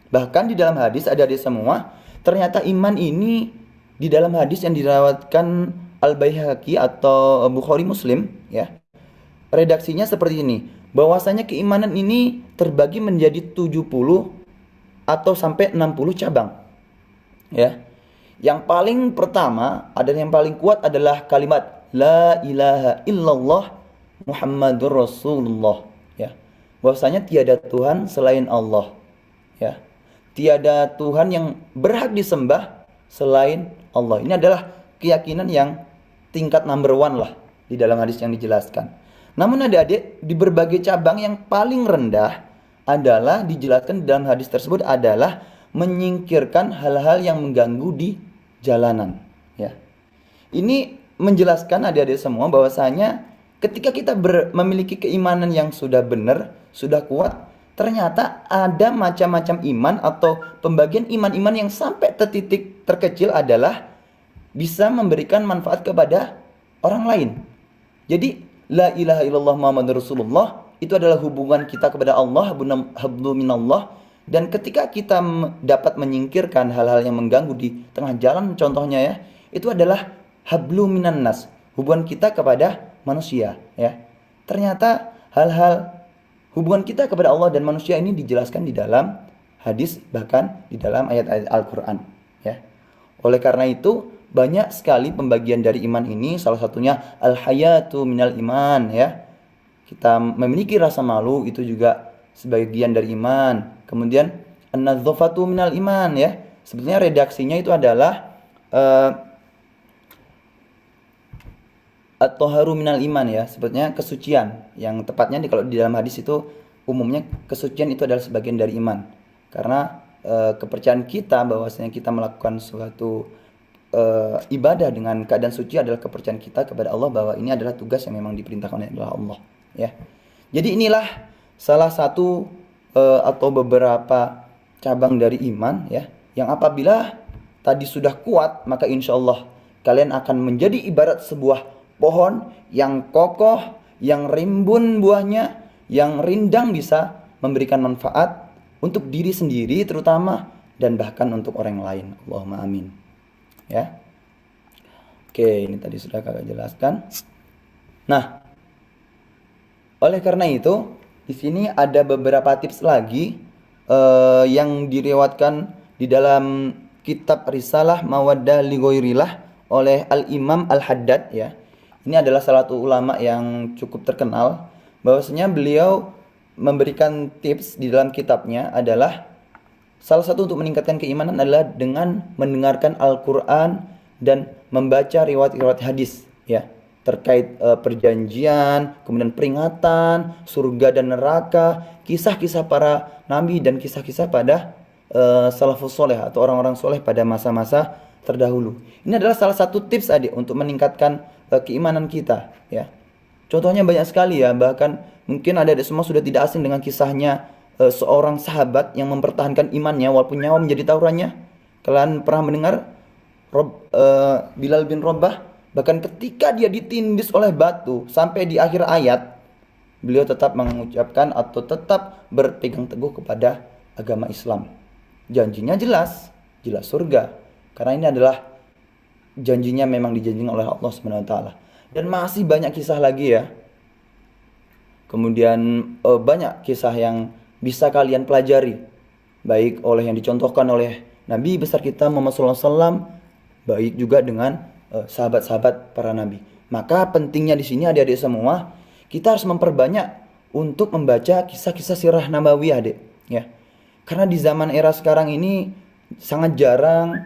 Bahkan di dalam hadis ada semua, ternyata iman ini di dalam hadis yang dirawatkan Al-Baihaqi atau Bukhari Muslim ya. Redaksinya seperti ini, bahwasanya keimanan ini terbagi menjadi 70 atau sampai 60 cabang. Ya. Yang paling pertama, ada yang paling kuat adalah kalimat la ilaha illallah Muhammadur Rasulullah ya. Bahwasanya tiada Tuhan selain Allah ya. Tiada Tuhan yang berhak disembah selain Allah. Ini adalah keyakinan yang tingkat number one lah di dalam hadis yang dijelaskan. Namun adik-adik, di berbagai cabang yang paling rendah adalah dijelaskan di dalam hadis tersebut adalah menyingkirkan hal-hal yang mengganggu di jalanan, ya. Ini menjelaskan adik-adik semua bahwasanya ketika kita memiliki keimanan yang sudah benar, sudah kuat, ternyata ada macam-macam iman atau pembagian iman-iman yang sampai titik terkecil adalah bisa memberikan manfaat kepada orang lain. Jadi la ilaha illallah Muhammadur Rasulullah itu adalah hubungan kita kepada Allah, hablu minallah, dan ketika kita dapat menyingkirkan hal-hal yang mengganggu di tengah jalan, contohnya ya, itu adalah hablu minan nas, hubungan kita kepada manusia, ya. Ternyata hal-hal hubungan kita kepada Allah dan manusia ini dijelaskan di dalam hadis, bahkan di dalam ayat-ayat Al-Qur'an, ya. Oleh karena itu banyak sekali pembagian dari iman ini, salah satunya al-hayatu minal iman, ya. Kita memiliki rasa malu itu juga sebagian dari iman. Kemudian an-nadzafatu minal iman, ya. Sebetulnya redaksinya itu adalah at-taharu minal iman, ya. Sebetulnya kesucian. Yang tepatnya kalau di dalam hadis itu umumnya kesucian itu adalah sebagian dari iman. Karena kepercayaan kita bahwasanya kita melakukan suatu ibadah dengan keadaan suci adalah kepercayaan kita kepada Allah bahwa ini adalah tugas yang memang diperintahkan oleh Allah, ya. Jadi inilah salah satu atau beberapa cabang dari iman, ya, yang apabila tadi sudah kuat, maka insya Allah kalian akan menjadi ibarat sebuah pohon yang kokoh, yang rimbun buahnya, yang rindang, bisa memberikan manfaat untuk diri sendiri terutama dan bahkan untuk orang lain. Allahumma amin. Ya. Oke, ini tadi sudah kakak jelaskan. Nah, oleh karena itu di sini ada beberapa tips lagi yang diriwayatkan di dalam kitab Risalah Mawaddah li Ghairillah oleh Al-Imam Al-Haddad, ya. Ini adalah salah satu ulama yang cukup terkenal, bahwasanya beliau memberikan tips di dalam kitabnya adalah salah satu untuk meningkatkan keimanan adalah dengan mendengarkan Al-Quran dan membaca riwayat-riwayat hadis, ya, terkait perjanjian, kemudian peringatan, surga dan neraka, kisah-kisah para nabi dan kisah-kisah pada salafus soleh atau orang-orang soleh pada masa-masa terdahulu. Ini adalah salah satu tips adik untuk meningkatkan keimanan kita, ya. Contohnya banyak sekali, ya. Bahkan mungkin adik-adik semua sudah tidak asing dengan kisahnya seorang sahabat yang mempertahankan imannya walaupun nyawa menjadi taruhannya. Kalian pernah mendengar Bilal bin Rabah? Bahkan ketika dia ditindis oleh batu sampai di akhir ayat, beliau tetap mengucapkan atau tetap berpegang teguh kepada agama Islam. Janjinya jelas surga. Karena ini adalah janjinya memang dijanjikan oleh Allah SWT. Dan masih banyak kisah lagi, ya. Kemudian banyak kisah yang bisa kalian pelajari, baik oleh yang dicontohkan oleh Nabi besar kita Muhammad SAW, baik juga dengan sahabat-sahabat para nabi. Maka pentingnya di sini adik-adik semua, kita harus memperbanyak untuk membaca kisah-kisah sirah nabawiyah, adik, ya. Karena di zaman era sekarang ini sangat jarang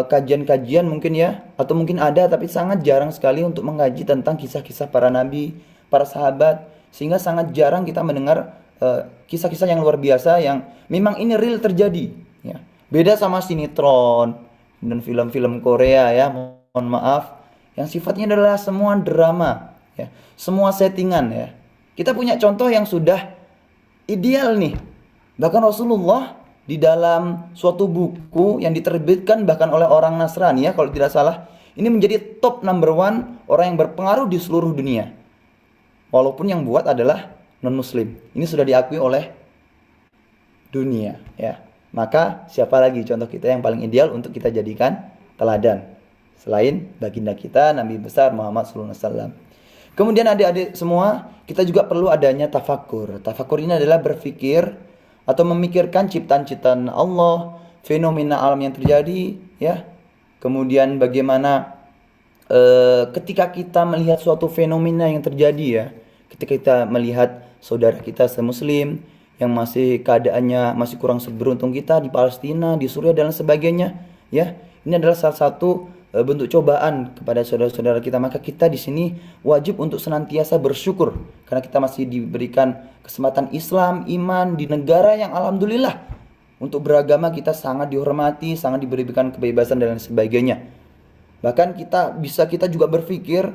kajian-kajian mungkin, ya, atau mungkin ada tapi sangat jarang sekali untuk mengkaji tentang kisah-kisah para nabi, para sahabat, sehingga sangat jarang kita mendengar kisah-kisah yang luar biasa yang memang ini real terjadi, ya. Beda sama sinetron dan film-film Korea, ya, mohon maaf, yang sifatnya adalah semua drama, ya, semua settingan, ya. Kita punya contoh yang sudah ideal nih. Bahkan Rasulullah di dalam suatu buku yang diterbitkan bahkan oleh orang Nasrani, ya, kalau tidak salah, ini menjadi top number 1 orang yang berpengaruh di seluruh dunia. Walaupun yang buat adalah non-muslim. Ini sudah diakui oleh dunia, ya. Maka siapa lagi contoh kita yang paling ideal untuk kita jadikan teladan selain baginda kita Nabi besar Muhammad SAW. Kemudian adik-adik semua, kita juga perlu adanya tafakur. Tafakur ini adalah berpikir atau memikirkan ciptaan-ciptaan Allah, fenomena alam yang terjadi, ya. Kemudian bagaimana ketika kita melihat suatu fenomena yang terjadi, ya, ketika kita melihat saudara kita semuslim yang masih keadaannya masih kurang seberuntung kita di Palestina, di Suriah dan sebagainya, ya. Ini adalah salah satu bentuk cobaan kepada saudara-saudara kita, maka kita di sini wajib untuk senantiasa bersyukur karena kita masih diberikan kesempatan Islam, iman di negara yang alhamdulillah untuk beragama kita sangat dihormati, sangat diberikan kebebasan dan lain sebagainya. Bahkan kita juga berpikir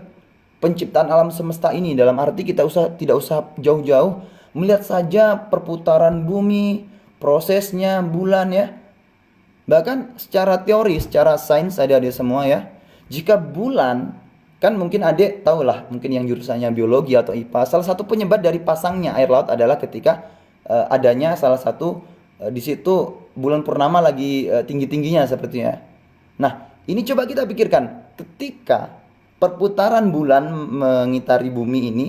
penciptaan alam semesta ini, dalam arti kita tidak usah jauh-jauh, melihat saja perputaran bumi, prosesnya, bulan ya. Bahkan secara teori, secara sains adik-adik semua ya, jika bulan, kan mungkin adik tahu lah, mungkin yang jurusannya biologi atau IPA, salah satu penyebab dari pasangnya air laut adalah ketika adanya salah satu di situ bulan purnama lagi tinggi-tingginya sepertinya. Nah, ini coba kita pikirkan, ketika perputaran bulan mengitari bumi ini,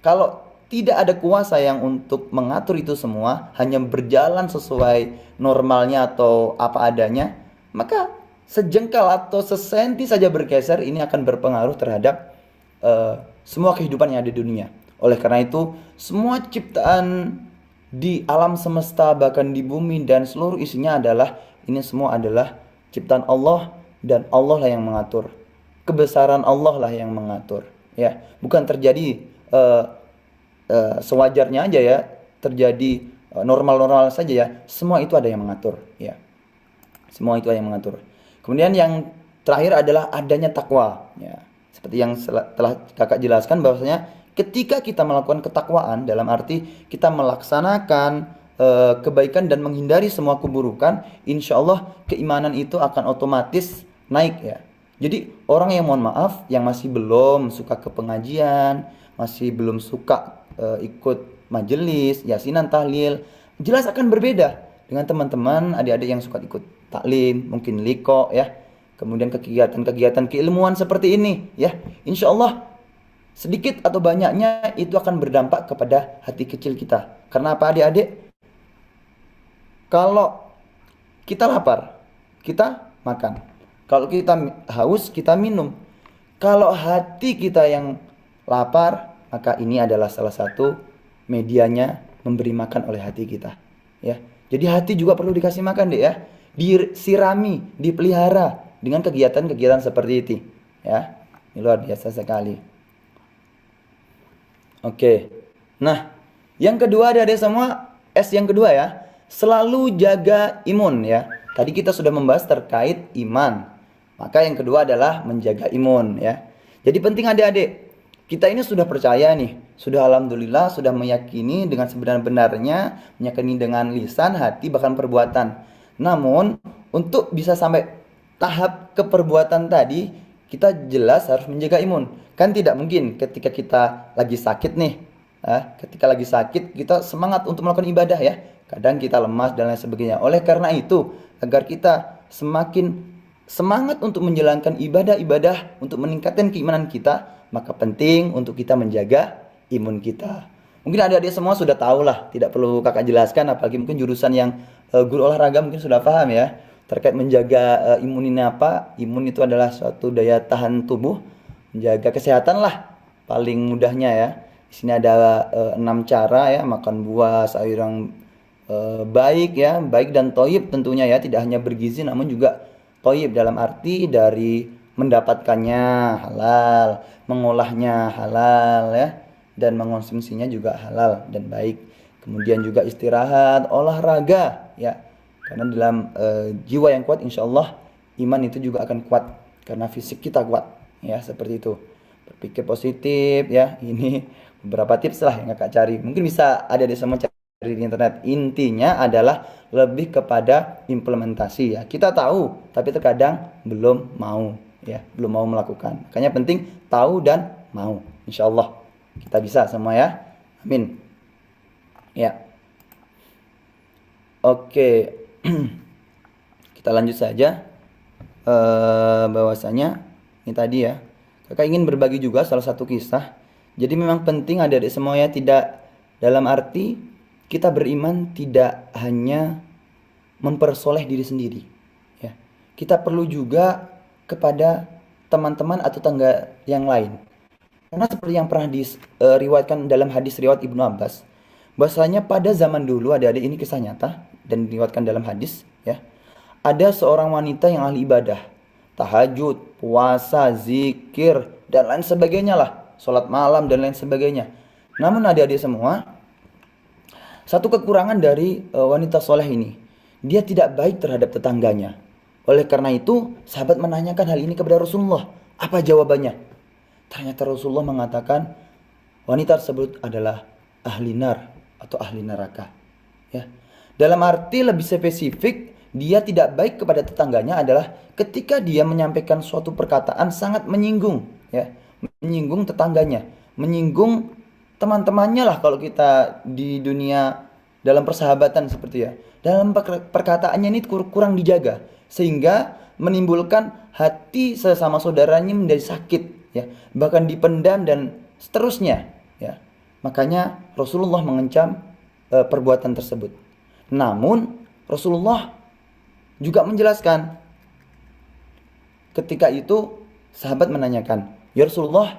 kalau tidak ada kuasa yang untuk mengatur itu semua, hanya berjalan sesuai normalnya atau apa adanya, maka sejengkal atau sesenti saja bergeser, ini akan berpengaruh terhadap semua kehidupan yang ada di dunia. Oleh karena itu, semua ciptaan di alam semesta, bahkan di bumi dan seluruh isinya ini semua adalah ciptaan Allah, dan Allah lah yang mengatur. Kebesaran Allah lah yang mengatur. Ya, bukan terjadi sewajarnya aja ya, terjadi normal-normal saja ya. Semua itu ada yang mengatur ya. Semua itu ada yang mengatur. Kemudian yang terakhir adalah adanya takwa ya. Seperti yang telah kakak jelaskan, bahwasanya ketika kita melakukan ketakwaan, dalam arti kita melaksanakan kebaikan dan menghindari semua keburukan, insya Allah keimanan itu akan otomatis naik ya. Jadi orang yang mohon maaf, yang masih belum suka ke pengajian, masih belum suka ikut majelis, yasinan, tahlil, jelas akan berbeda dengan teman-teman adik-adik yang suka ikut taklim, mungkin liko ya, kemudian kegiatan-kegiatan keilmuan seperti ini ya. Insya Allah sedikit atau banyaknya itu akan berdampak kepada hati kecil kita. Karena apa adik-adik? Kalau kita lapar, kita makan. Kalau kita haus, kita minum. Kalau hati kita yang lapar, maka ini adalah salah satu medianya memberi makan oleh hati kita ya. Jadi hati juga perlu dikasih makan deh ya, disirami, dipelihara dengan kegiatan-kegiatan seperti itu ya. Ini luar biasa sekali. Oke. Nah, yang kedua adik-adik semua, yang kedua ya, selalu jaga imun ya. Tadi kita sudah membahas terkait iman, maka yang kedua adalah menjaga imun ya. Jadi penting adik-adik, kita ini sudah percaya nih, sudah alhamdulillah, sudah meyakini dengan sebenar-benarnya, meyakini dengan lisan, hati, bahkan perbuatan. Namun, untuk bisa sampai tahap keperbuatan tadi, kita jelas harus menjaga imun. Kan tidak mungkin ketika kita lagi sakit nih, ketika lagi sakit kita semangat untuk melakukan ibadah ya. Kadang kita lemas dan lain sebagainya. Oleh karena itu, agar kita semakin semangat untuk menjalankan ibadah-ibadah, untuk meningkatkan keimanan kita, maka penting untuk kita menjaga imun kita. Mungkin adik-adik semua sudah tahu lah, tidak perlu kakak jelaskan, apalagi mungkin jurusan yang guru olahraga mungkin sudah paham ya. Terkait menjaga imun ini apa? Imun itu adalah suatu daya tahan tubuh, menjaga kesehatan lah paling mudahnya ya. Di sini ada 6 cara ya, makan buah, sayur yang baik ya, baik dan toyib tentunya ya, tidak hanya bergizi namun juga toyib dalam arti dari mendapatkannya halal, mengolahnya halal ya, dan mengonsumsinya juga halal dan baik. Kemudian juga istirahat, olahraga ya, karena dalam jiwa yang kuat insya Allah iman itu juga akan kuat karena fisik kita kuat ya, seperti itu. Berpikir positif ya, ini beberapa tips lah yang kakak cari, mungkin bisa ada di semua cari di internet. Intinya adalah lebih kepada implementasi ya. Kita tahu tapi terkadang belum mau ya, belum mau melakukan. Makanya penting tahu dan mau. Insya Allah kita bisa semua ya. Amin. Ya. Oke. Kita lanjut saja. Bahwasanya ini tadi ya, kakak ingin berbagi juga salah satu kisah. Jadi memang penting adik-adik semua ya, tidak dalam arti kita beriman tidak hanya mempersoleh diri sendiri ya. Kita perlu juga kepada teman-teman atau tangga yang lain. Karena seperti yang pernah diriwayatkan dalam hadis riwayat Ibnu Abbas, bahwasanya pada zaman dulu, adik-adik ini kisah nyata dan diriwayatkan dalam hadis ya, ada seorang wanita yang ahli ibadah, tahajud, puasa, zikir, dan lain sebagainya lah, sholat malam dan lain sebagainya. Namun adik-adik semua, satu kekurangan dari wanita soleh ini, dia tidak baik terhadap tetangganya. Oleh karena itu, sahabat menanyakan hal ini kepada Rasulullah. Apa jawabannya? Ternyata Rasulullah mengatakan, wanita tersebut adalah ahli nar atau ahli neraka. Ya. Dalam arti lebih spesifik, dia tidak baik kepada tetangganya adalah ketika dia menyampaikan suatu perkataan sangat menyinggung, ya, menyinggung tetangganya, menyinggung teman-temannya lah kalau kita di dunia dalam persahabatan seperti ya. Dalam perkataannya ini kurang dijaga sehingga menimbulkan hati sesama saudaranya menjadi sakit, ya, bahkan dipendam dan seterusnya, ya. Makanya Rasulullah mengecam perbuatan tersebut. Namun Rasulullah juga menjelaskan. Ketika itu sahabat menanyakan, "Ya Rasulullah,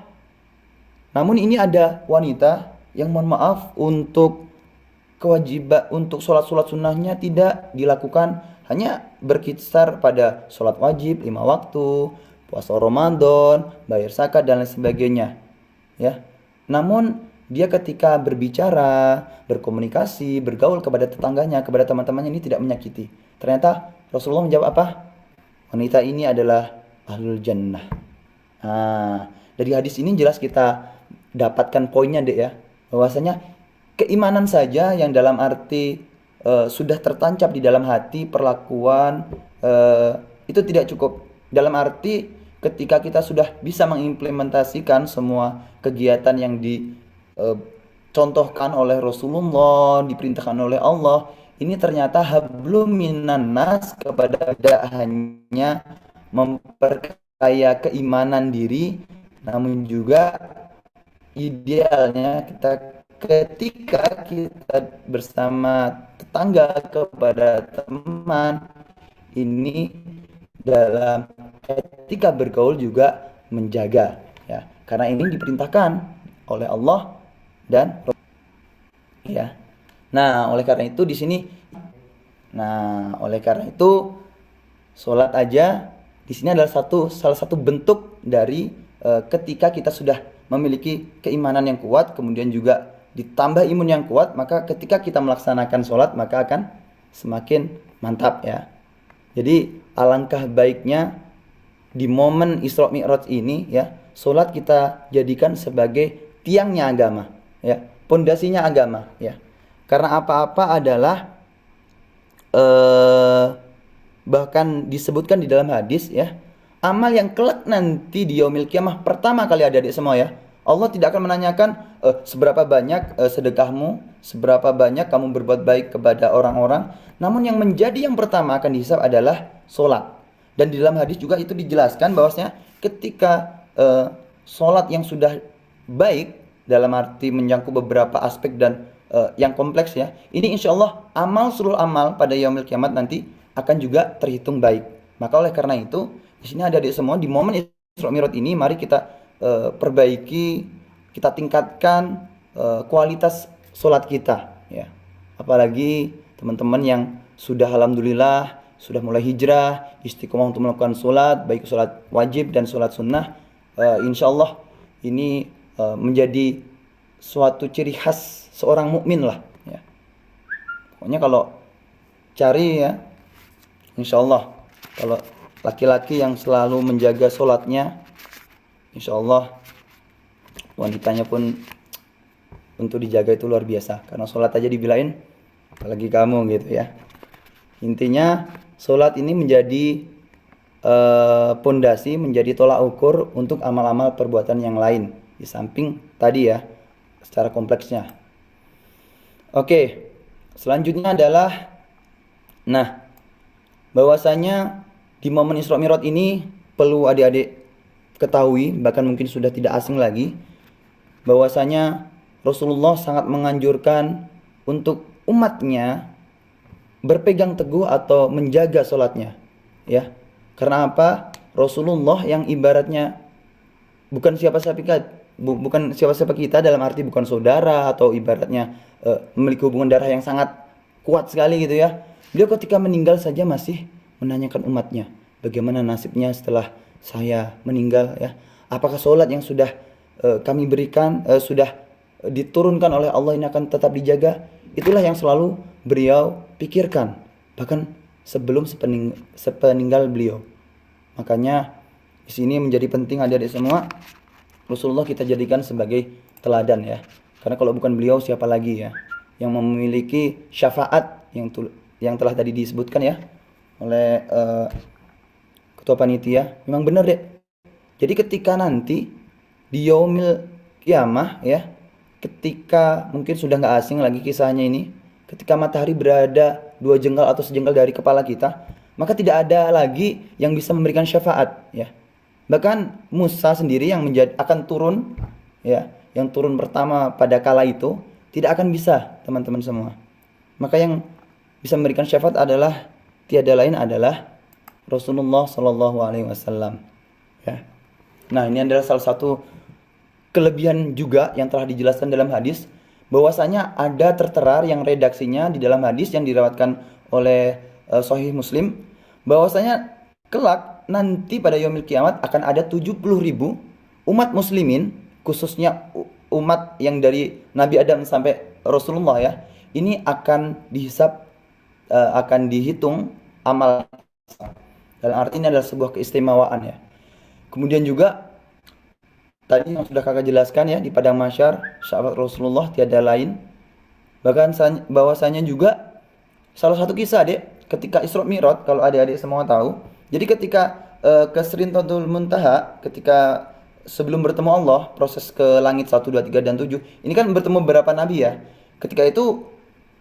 namun ini ada wanita yang mohon maaf untuk kewajiban untuk sholat sunnahnya tidak dilakukan, hanya berkisar pada sholat wajib 5 waktu, puasa Ramadan, bayar zakat dan lain sebagainya." Ya. Namun dia ketika berbicara, berkomunikasi, bergaul kepada tetangganya, kepada teman-temannya ini tidak menyakiti. Ternyata Rasulullah menjawab apa? Wanita ini adalah ahlul jannah. Nah, dari hadis ini jelas kita dapatkan poinnya, Dek, ya. Bahwasanya keimanan saja yang dalam arti sudah tertancap di dalam hati, perlakuan itu tidak cukup. Dalam arti ketika kita sudah bisa mengimplementasikan semua kegiatan yang dicontohkan oleh Rasulullah, diperintahkan oleh Allah, ini ternyata hablum minan nas kepada tidak hanya memperkaya keimanan diri, namun juga idealnya ketika kita bersama tetangga kepada teman ini dalam etika bergaul juga menjaga, ya, karena ini diperintahkan oleh Allah dan ya. Nah, oleh karena itu sholat aja di sini adalah salah satu bentuk dari ketika kita sudah memiliki keimanan yang kuat, kemudian juga ditambah imun yang kuat, maka ketika kita melaksanakan sholat maka akan semakin mantap, ya. Jadi alangkah baiknya di momen Isra Mi'raj ini, ya, sholat kita jadikan sebagai tiangnya agama, ya, pondasinya agama, ya. Karena apa-apa adalah bahkan disebutkan di dalam hadis, ya, amal yang kelak nanti di yaumil kiamah pertama kali adik-adik semua, ya. Allah tidak akan menanyakan seberapa banyak sedekahmu, seberapa banyak kamu berbuat baik kepada orang-orang, namun yang menjadi yang pertama akan dihisab adalah sholat. Dan di dalam hadis juga itu dijelaskan bahwasanya ketika sholat yang sudah baik dalam arti menyangkut beberapa aspek dan yang kompleks, ya, ini insya Allah seluruh amal pada yaumil kiamat nanti akan juga terhitung baik. Maka oleh karena itu di sini adik-adik semua di momen Isra Mi'raj ini mari kita perbaiki, kita tingkatkan kualitas sholat kita, ya. Apalagi teman-teman yang sudah alhamdulillah sudah mulai hijrah, istiqomah untuk melakukan sholat, baik sholat wajib dan sholat sunnah, insya Allah ini menjadi suatu ciri khas seorang mukmin lah, ya. Pokoknya kalau cari, ya, insya Allah kalau laki-laki yang selalu menjaga sholatnya, insya Allah wanitanya pun untuk dijaga itu luar biasa. Karena sholat aja dibilangin, apalagi kamu, gitu, ya. Intinya sholat ini menjadi pondasi, menjadi tolak ukur untuk amal-amal perbuatan yang lain di samping tadi, ya, secara kompleksnya. Oke, selanjutnya adalah bahwasanya di momen Isra Mi'raj ini perlu adik-adik ketahui, bahkan mungkin sudah tidak asing lagi, bahwasanya Rasulullah sangat menganjurkan untuk umatnya berpegang teguh atau menjaga sholatnya, ya. Karena apa? Rasulullah yang ibaratnya bukan siapa-siapa kita, dalam arti bukan saudara atau ibaratnya memiliki hubungan darah yang sangat kuat sekali, gitu, ya. Beliau ketika meninggal saja masih menanyakan umatnya, bagaimana nasibnya setelah saya meninggal ya. Apakah sholat yang sudah kami berikan, sudah diturunkan oleh Allah ini akan tetap dijaga? Itulah yang selalu beliau pikirkan, bahkan sebelum sepeninggal beliau. Makanya di sini menjadi penting adik-adik semua, Rasulullah kita jadikan sebagai teladan ya. Karena kalau bukan beliau siapa lagi ya yang memiliki syafaat yang telah tadi disebutkan ya oleh ketua panitia. Memang benar deh. Jadi ketika nanti di yaumil kiamah ya, ketika mungkin sudah nggak asing lagi kisahnya ini, ketika matahari berada 2 jengkal atau sejengkal dari kepala kita, maka tidak ada lagi yang bisa memberikan syafaat ya. Bahkan Musa sendiri yang akan turun ya, yang turun pertama pada kala itu tidak akan bisa, teman-teman semua. Maka yang bisa memberikan syafaat adalah tiada lain adalah Rasulullah Shallallahu Alaihi Wasallam. Ya. Nah, ini adalah salah satu kelebihan juga yang telah dijelaskan dalam hadis, bahwasanya ada tertera yang redaksinya di dalam hadis yang diriwayatkan oleh Sahih Muslim, bahwasanya kelak nanti pada yaumil kiamat akan ada 70.000 umat muslimin, khususnya umat yang dari Nabi Adam sampai Rasulullah ya, ini akan dihisab, akan dihitung amal. Dalam arti ini adalah sebuah keistimewaan ya. Kemudian juga tadi yang sudah kakak jelaskan ya, di padang mahsyar sahabat Rasulullah tiada lain. Bahkan bahwasanya juga salah satu kisah dek, ketika Isra Mi'raj, kalau adik-adik semua tahu. Jadi ketika ke Sidratul Muntaha, ketika sebelum bertemu Allah, proses ke langit 1, 2, 3, dan 7, ini kan bertemu beberapa nabi ya. Ketika itu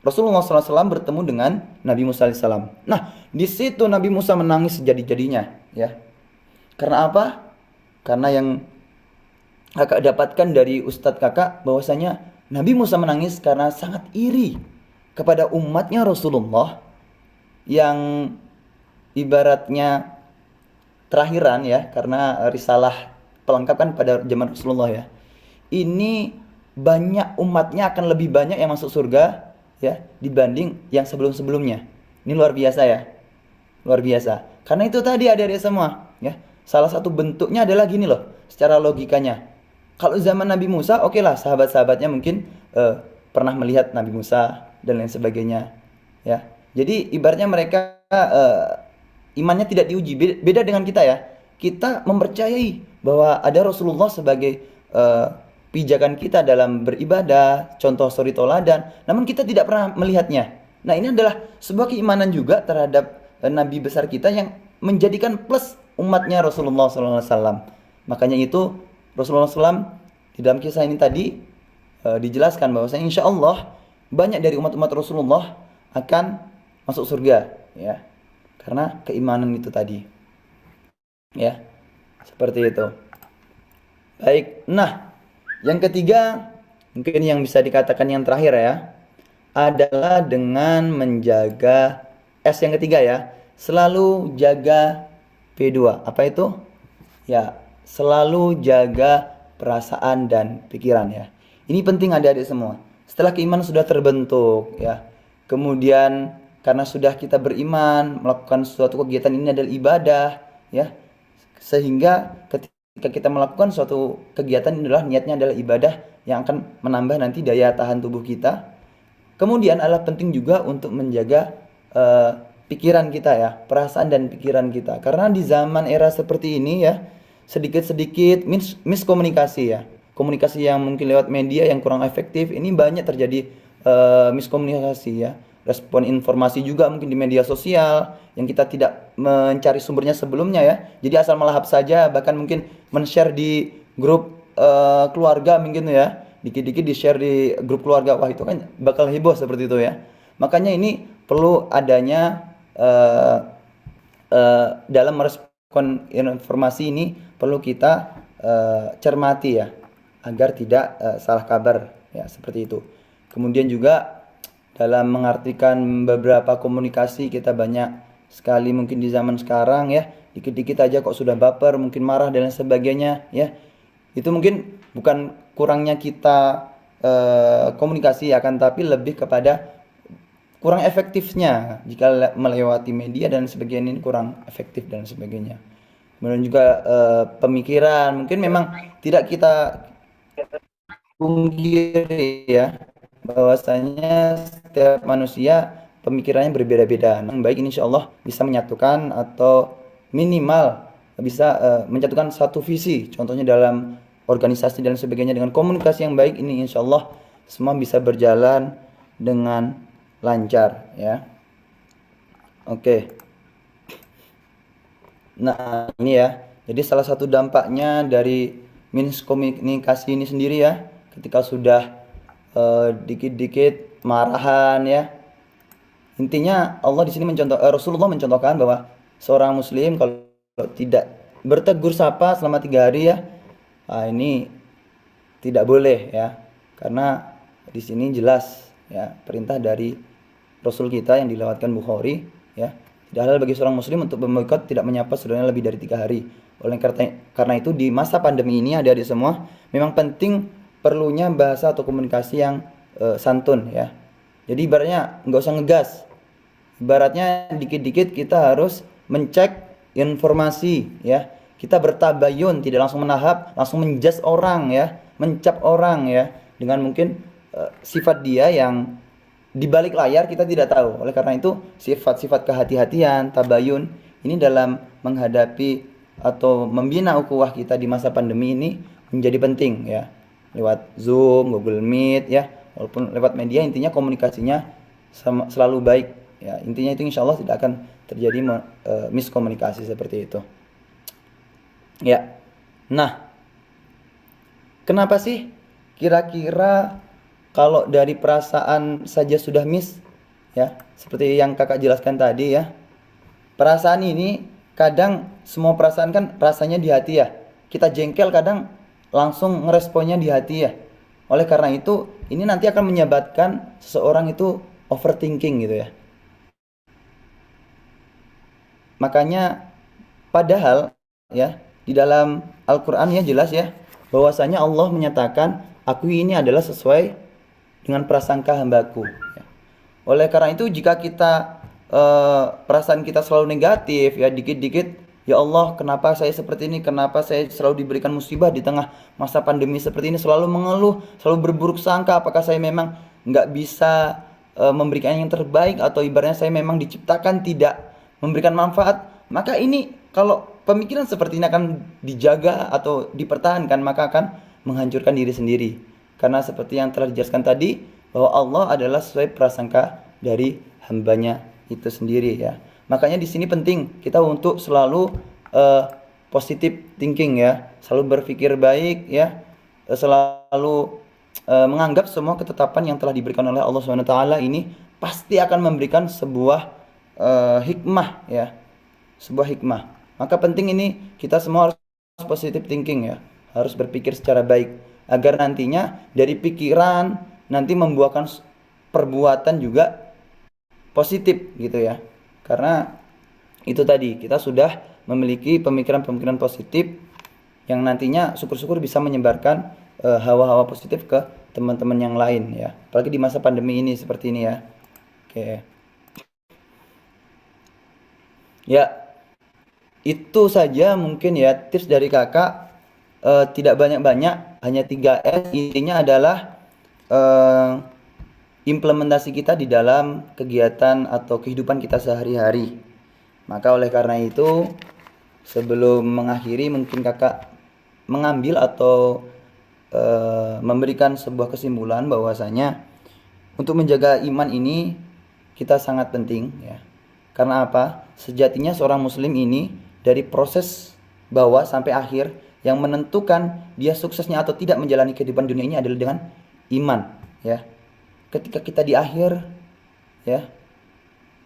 Rasulullah SAW bertemu dengan Nabi Musa AS. Nah, di situ Nabi Musa menangis sejadi-jadinya ya. Karena apa? Karena yang kakak dapatkan dari ustadz kakak, bahwasanya Nabi Musa menangis karena sangat iri kepada umatnya Rasulullah yang ibaratnya terakhiran ya, karena risalah pelengkap kan pada zaman Rasulullah ya. Ini banyak umatnya akan lebih banyak yang masuk surga ya dibanding yang sebelum-sebelumnya. Ini luar biasa ya. Luar biasa. Karena itu tadi adik-adik semua ya. Salah satu bentuknya adalah gini loh, secara logikanya. Kalau zaman Nabi Musa, oke lah, sahabat-sahabatnya mungkin pernah melihat Nabi Musa dan lain sebagainya ya. Jadi ibaratnya mereka imannya tidak diuji. Beda dengan kita ya. Kita mempercayai bahwa ada Rasulullah sebagai pijakan kita dalam beribadah, contoh suri toladan, namun kita tidak pernah melihatnya. Nah, ini adalah sebuah keimanan juga terhadap Nabi besar kita yang menjadikan plus umatnya Rasulullah SAW. Makanya itu Rasulullah SAW di dalam kisah ini tadi dijelaskan bahwasanya insya Allah banyak dari umat-umat Rasulullah akan masuk surga ya, karena keimanan itu tadi ya, seperti itu. Baik, nah yang ketiga, mungkin yang bisa dikatakan yang terakhir ya, adalah dengan menjaga S yang ketiga ya, selalu jaga P2. Apa itu? Ya, selalu jaga perasaan dan pikiran ya. Ini penting adik-adik semua. Setelah keimanan sudah terbentuk ya, kemudian karena sudah kita beriman, melakukan suatu kegiatan ini adalah ibadah ya, sehingga ketika kita melakukan suatu kegiatan ini adalah niatnya adalah ibadah yang akan menambah nanti daya tahan tubuh kita. Kemudian adalah penting juga untuk menjaga pikiran kita ya, perasaan dan pikiran kita. Karena di zaman era seperti ini ya, sedikit-sedikit miskomunikasi ya. Komunikasi yang mungkin lewat media yang kurang efektif, ini banyak terjadi miskomunikasi ya. Respon informasi juga mungkin di media sosial yang kita tidak mencari sumbernya sebelumnya ya. Jadi asal melahap saja, bahkan mungkin men-share di grup keluarga mungkin ya. Dikit-dikit di-share di grup keluarga. Wah, itu kan bakal heboh seperti itu ya. Makanya ini perlu adanya dalam merespon informasi ini perlu kita cermati ya, agar tidak salah kabar ya, seperti itu. Kemudian juga dalam mengartikan beberapa komunikasi, kita banyak sekali mungkin di zaman sekarang ya, dikit-dikit aja kok sudah baper, mungkin marah dan lain sebagainya ya. Itu mungkin bukan kurangnya kita komunikasi akan, tapi lebih kepada kurang efektifnya jika melewati media dan sebagainya, ini kurang efektif dan sebagainya. Kemudian juga pemikiran mungkin memang tidak kita pungkiri ya, bahwasanya setiap manusia pemikirannya berbeda-beda. Yang baik ini insya Allah bisa menyatukan atau minimal bisa menyatukan satu visi. Contohnya dalam organisasi dan sebagainya, dengan komunikasi yang baik ini insya Allah semua bisa berjalan dengan lancar ya. Oke. Nah ini ya, jadi salah satu dampaknya dari miskomunikasi ini sendiri ya, ketika sudah dikit-dikit marahan ya. Intinya Allah di sini Rasulullah mencontohkan bahwa seorang muslim kalau tidak bertegur sapa selama 3 hari ya, ini tidak boleh ya, karena di sini jelas ya perintah dari Rasul kita yang dilewatkan Bukhari ya, tidak halal bagi seorang muslim untuk memboikot, tidak menyapa saudaranya lebih dari 3 hari. Oleh karena itu di masa pandemi ini adik-adik semua memang penting perlunya bahasa atau komunikasi yang santun ya. Jadi ibaratnya nggak usah ngegas, ibaratnya dikit-dikit kita harus mencek informasi ya. Kita bertabayun, tidak langsung menahap, langsung menjudge orang ya, mencap orang ya, dengan mungkin sifat dia yang di balik layar kita tidak tahu. Oleh karena itu sifat-sifat kehati-hatian, tabayun ini dalam menghadapi atau membina ukhuwah kita di masa pandemi ini menjadi penting ya. Lewat Zoom, Google Meet ya, walaupun lewat media, intinya komunikasinya selalu baik ya. Intinya itu insya Allah tidak akan terjadi miskomunikasi seperti itu ya. Nah, kenapa sih kira-kira kalau dari perasaan saja sudah miss ya, seperti yang kakak jelaskan tadi ya. Perasaan ini kadang semua perasaan kan rasanya di hati ya. Kita jengkel kadang langsung ngeresponnya di hati ya. Oleh karena itu ini nanti akan menyebabkan seseorang itu overthinking gitu ya. Makanya padahal ya di dalam Al-Quran ya jelas ya, bahwasanya Allah menyatakan aku ini adalah sesuai dengan prasangka hambaku ya. Oleh karena itu jika kita perasaan kita selalu negatif ya, dikit-dikit ya Allah kenapa saya seperti ini, kenapa saya selalu diberikan musibah di tengah masa pandemi seperti ini, selalu mengeluh, selalu berburuk sangka, apakah saya memang nggak bisa memberikan yang terbaik, atau ibaratnya saya memang diciptakan tidak memberikan manfaat. Maka ini kalau pemikiran seperti ini akan dijaga atau dipertahankan, maka akan menghancurkan diri sendiri. Karena seperti yang telah dijelaskan tadi, bahwa Allah adalah sesuai prasangka dari hambanya itu sendiri ya. Makanya di sini penting kita untuk selalu positive thinking ya, selalu berpikir baik ya, selalu menganggap semua ketetapan yang telah diberikan oleh Allah SWT ini pasti akan memberikan sebuah hikmah ya, sebuah hikmah. Maka penting ini kita semua harus positive thinking ya, harus berpikir secara baik agar nantinya dari pikiran nanti membuahkan perbuatan juga positif gitu ya. Karena itu tadi kita sudah memiliki pemikiran-pemikiran positif yang nantinya syukur-syukur bisa menyebarkan hawa-hawa positif ke teman-teman yang lain ya. Apalagi di masa pandemi ini seperti ini ya. Oke. Ya, itu saja mungkin ya tips dari kakak. Tidak banyak-banyak, hanya 3S. Intinya adalah implementasi kita di dalam kegiatan atau kehidupan kita sehari-hari. Maka oleh karena itu sebelum mengakhiri mungkin kakak mengambil atau memberikan sebuah kesimpulan bahwasanya untuk menjaga iman ini kita sangat penting ya. Karena apa? Sejatinya seorang muslim ini dari proses bawah sampai akhir yang menentukan dia suksesnya atau tidak menjalani kehidupan dunia ini adalah dengan iman ya. Ketika kita di akhir ya,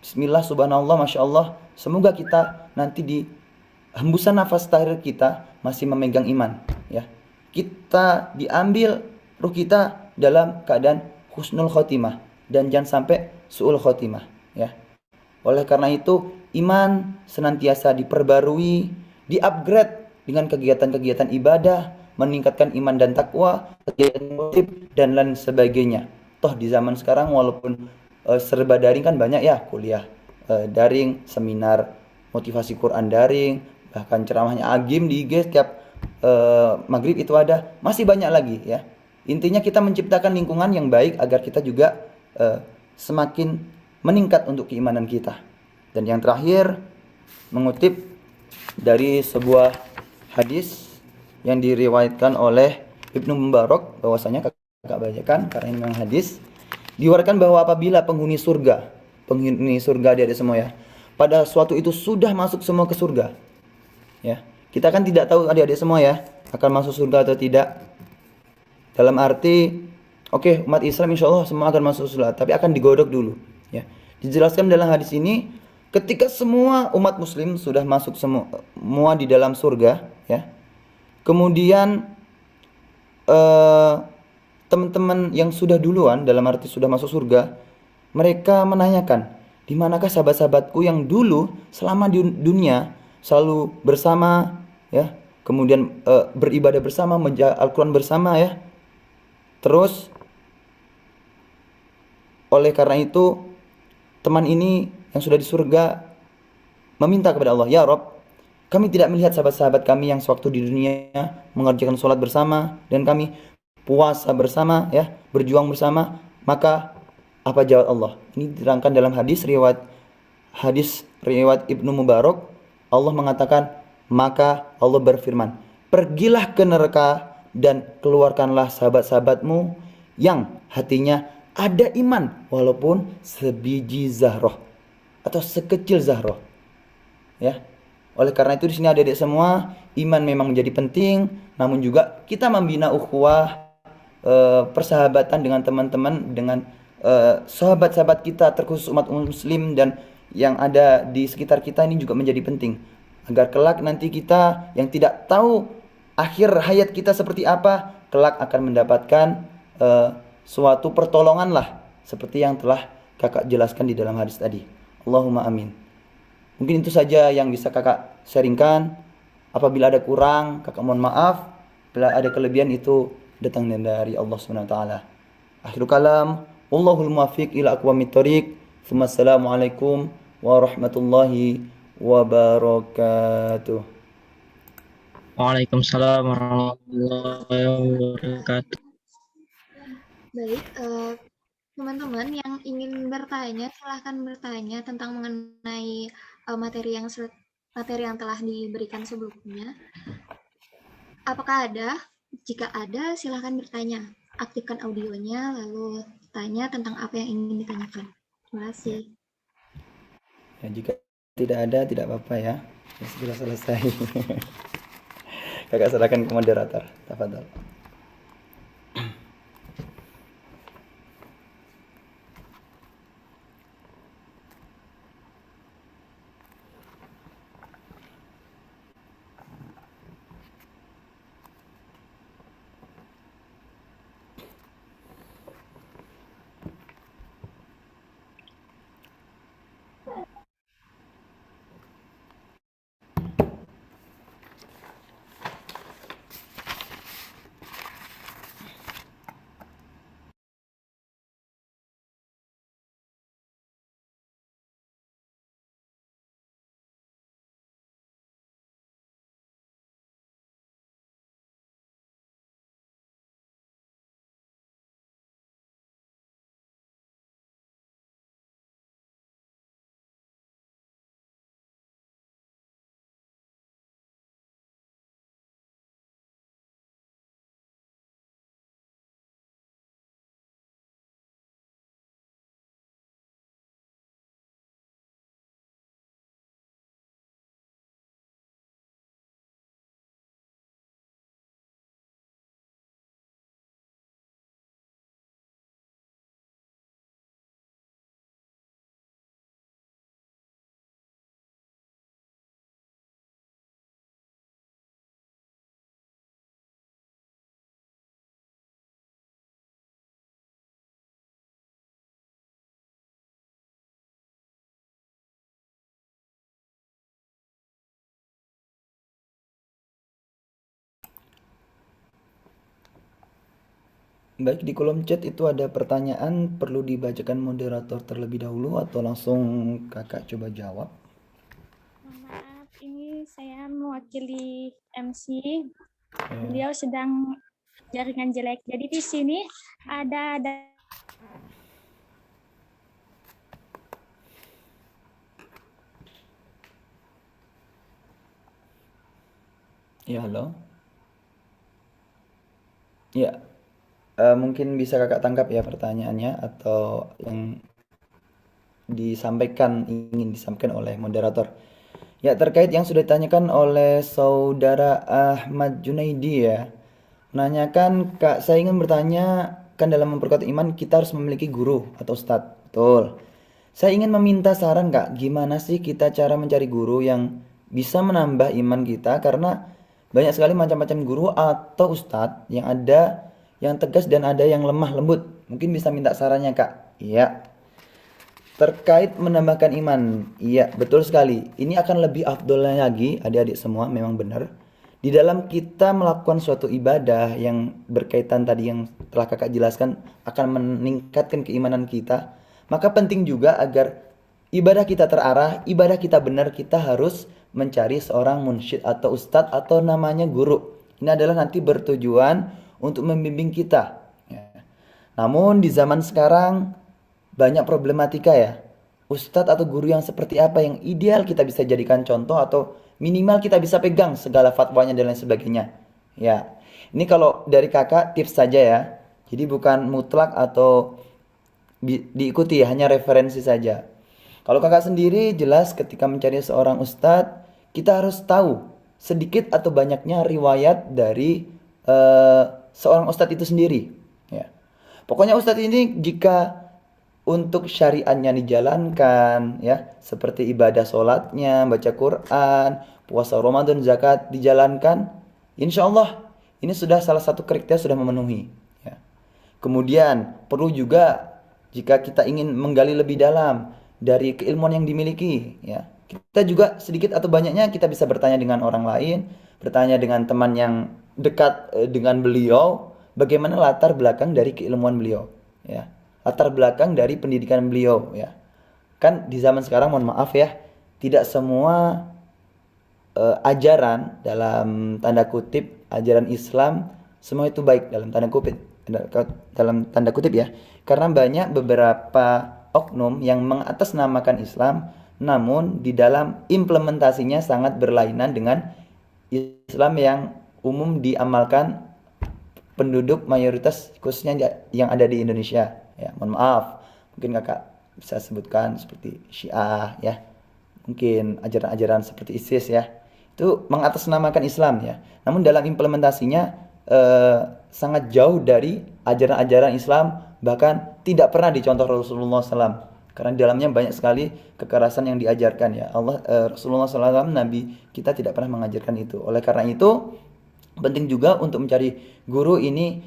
bismillah, subhanallah, masya Allah, semoga kita nanti di hembusan nafas terakhir kita masih memegang iman ya. Kita diambil ruh kita dalam keadaan husnul khotimah dan jangan sampai su'ul khotimah ya. Oleh karena itu iman senantiasa diperbarui, di-upgrade dengan kegiatan-kegiatan ibadah, meningkatkan iman dan takwa, kegiatan positif dan lain sebagainya. Toh di zaman sekarang walaupun serba daring kan banyak ya, kuliah daring, seminar motivasi Quran daring, bahkan ceramahnya Agim di IG setiap maghrib itu ada, masih banyak lagi ya. Intinya kita menciptakan lingkungan yang baik agar kita juga semakin meningkat untuk keimanan kita. Dan yang terakhir, mengutip dari sebuah hadis yang diriwayatkan oleh Ibnu Mubarak, bahwasanya kakak bacakan karena ini memang hadis, diwariskan bahwa apabila penghuni surga adik-adik semua ya, pada suatu itu sudah masuk semua ke surga ya, kita kan tidak tahu adik-adik semua ya akan masuk surga atau tidak, dalam arti oke, umat Islam insya Allah semua akan masuk surga, tapi akan digodok dulu ya. Dijelaskan dalam hadis ini, ketika semua umat muslim sudah masuk semua di dalam surga ya, kemudian teman-teman yang sudah duluan, dalam arti sudah masuk surga, mereka menanyakan, di manakah sahabat-sahabatku yang dulu selama di dunia selalu bersama ya, kemudian beribadah bersama, membaca Al-Quran bersama ya. Terus oleh karena itu teman ini yang sudah di surga meminta kepada Allah, ya Rob, kami tidak melihat sahabat-sahabat kami yang sewaktu di dunia mengerjakan sholat bersama dan kami puasa bersama ya, berjuang bersama. Maka apa jawab Allah? Ini diterangkan dalam hadis riwayat Ibnu Mubarak. Allah mengatakan, maka Allah berfirman, pergilah ke neraka dan keluarkanlah sahabat-sahabatmu yang hatinya ada iman walaupun sebiji zahroh atau sekecil zahroh ya. Oleh karena itu di sini adik-adik semua, iman memang menjadi penting, namun juga kita membina ukhuwah, persahabatan dengan teman-teman, dengan sahabat-sahabat kita, terkhusus umat muslim dan yang ada di sekitar kita, ini juga menjadi penting agar kelak nanti kita yang tidak tahu akhir hayat kita seperti apa, kelak akan mendapatkan suatu pertolongan lah, seperti yang telah kakak jelaskan di dalam hadis tadi. Allahumma amin. Mungkin itu saja yang bisa kakak sharingkan. Apabila ada kurang, kakak mohon maaf. Bila ada kelebihan, itu datang dari Allah SWT. Akhirul kalam, wallahul muwaffiq ila aqwamit thoriq. Assalamualaikum warahmatullahi wabarakatuh. Waalaikumsalam warahmatullahi wabarakatuh. Baik, teman-teman yang ingin bertanya, silahkan bertanya tentang mengenai materi yang telah diberikan sebelumnya. Apakah ada? Jika ada, silahkan bertanya. Aktifkan audionya, lalu tanya tentang apa yang ingin ditanyakan. Terima kasih. Ya, jika tidak ada, tidak apa-apa ya. Sudah selesai. Kakak serahkan ke moderator. Tafadhol. Baik, di kolom chat itu ada pertanyaan, perlu dibacakan moderator terlebih dahulu atau langsung kakak coba jawab? Mohon maaf, ini saya mewakili MC. Ya. Beliau sedang jaringan jelek. Jadi di sini ada Ya, halo. Ya, mungkin bisa kakak tangkap ya pertanyaannya atau yang ingin disampaikan oleh moderator. Ya, terkait yang sudah ditanyakan oleh saudara Ahmad Junaidi ya. Menanyakan, Kak, saya ingin bertanya, kan dalam memperkuat iman kita harus memiliki guru atau ustadz. Betul. Saya ingin meminta saran, Kak, gimana sih kita cara mencari guru yang bisa menambah iman kita, karena banyak sekali macam-macam guru atau ustadz yang ada yang tegas dan ada yang lemah lembut. Mungkin bisa minta sarannya, Kak. Iya. Terkait menambahkan iman, iya betul sekali. Ini akan lebih afdolnya lagi, adik-adik semua, memang benar. Di dalam kita melakukan suatu ibadah yang berkaitan tadi yang telah kakak jelaskan akan meningkatkan keimanan kita. Maka penting juga agar ibadah kita terarah, ibadah kita benar, kita harus mencari seorang munsyid atau ustadz atau namanya guru. Ini adalah nanti bertujuan untuk membimbing kita. Ya. Namun di zaman sekarang banyak problematika ya. Ustadz atau guru yang seperti apa yang ideal kita bisa jadikan contoh atau minimal kita bisa pegang segala fatwanya dan lain sebagainya. Ya, ini kalau dari kakak tips saja ya. Jadi bukan mutlak atau diikuti, hanya referensi saja. Kalau kakak sendiri jelas ketika mencari seorang ustadz, kita harus tahu sedikit atau banyaknya riwayat dari seorang ustadz itu sendiri. Ya. Pokoknya ustadz ini jika untuk syariatnya dijalankan ya, seperti ibadah sholatnya, baca Quran, puasa Ramadan, zakat dijalankan, insya Allah ini sudah salah satu kriteria sudah memenuhi ya. Kemudian perlu juga jika kita ingin menggali lebih dalam dari keilmuan yang dimiliki ya, kita juga sedikit atau banyaknya kita bisa bertanya dengan orang lain, bertanya dengan teman yang dekat dengan beliau, bagaimana latar belakang dari keilmuan beliau ya, latar belakang dari pendidikan beliau ya. Kan di zaman sekarang mohon maaf ya, tidak semua ajaran dalam tanda kutip ajaran Islam semua itu baik dalam tanda kutip ya. Karena banyak beberapa oknum yang mengatasnamakan Islam namun di dalam implementasinya sangat berlainan dengan Islam yang umum diamalkan penduduk mayoritas khususnya yang ada di Indonesia ya. Mohon maaf, mungkin kakak bisa sebutkan seperti Syiah ya, mungkin ajaran-ajaran seperti ISIS ya, itu mengatasnamakan Islam ya, namun dalam implementasinya sangat jauh dari ajaran-ajaran Islam, bahkan tidak pernah dicontoh Rasulullah SAW, karena di dalamnya banyak sekali kekerasan yang diajarkan ya. Rasulullah SAW, Nabi kita tidak pernah mengajarkan itu. Oleh karena itu penting juga untuk mencari guru ini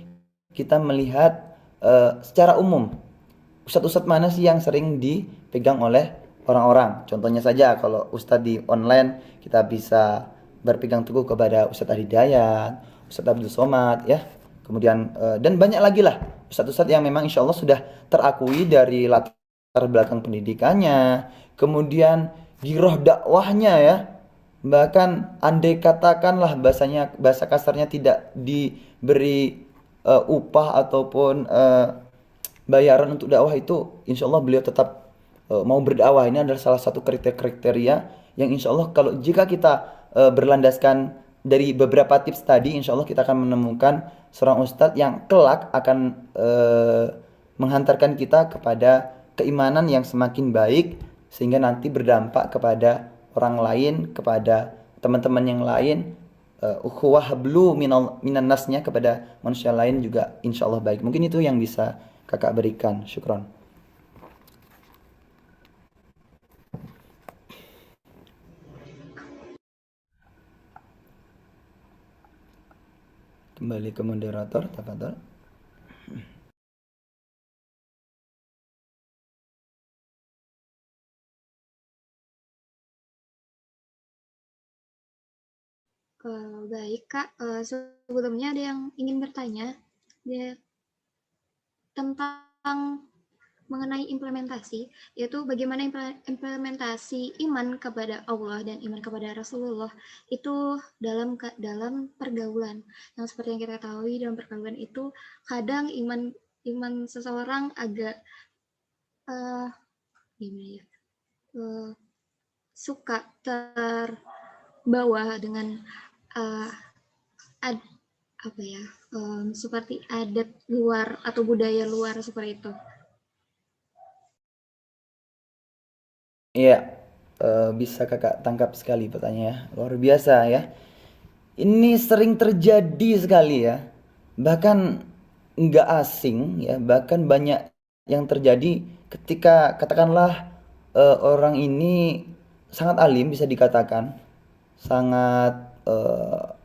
kita melihat secara umum ustadz-ustadz mana sih yang sering dipegang oleh orang-orang. Contohnya saja kalau ustadz di online kita bisa berpegang teguh kepada Ustadz Hidayat, Ustadz Abdul Somad ya. Kemudian dan banyak lagi lah ustadz-ustadz yang memang insya Allah sudah terakui dari latar belakang pendidikannya, kemudian giroh dakwahnya ya. Bahkan andai katakanlah bahasa kasarnya tidak diberi upah ataupun bayaran untuk dakwah, itu insya Allah beliau tetap mau berdakwah. Ini adalah salah satu kriteria yang insya Allah kalau jika kita berlandaskan dari beberapa tips tadi, insya Allah kita akan menemukan seorang ustadz yang kelak akan menghantarkan kita kepada keimanan yang semakin baik, sehingga nanti berdampak kepada orang lain, kepada teman-teman yang lain, ukhuwah hablu minan nasnya kepada manusia lain juga insya Allah baik. Mungkin itu yang bisa kakak berikan. Syukron. Kembali ke moderator, tafadhol. Baik Kak, sebelumnya ada yang ingin bertanya. Dia tentang mengenai implementasi, yaitu bagaimana implementasi iman kepada Allah dan iman kepada Rasulullah itu dalam pergaulan. Yang seperti yang kita ketahui, dalam pergaulan itu kadang iman seseorang agak gimana ya, suka terbawa dengan seperti adat luar atau budaya luar seperti itu. Iya, bisa kakak tangkap sekali pertanyaannya, luar biasa ya. Ini sering terjadi sekali ya, bahkan nggak asing ya, bahkan banyak yang terjadi ketika katakanlah orang ini sangat alim bisa dikatakan, sangat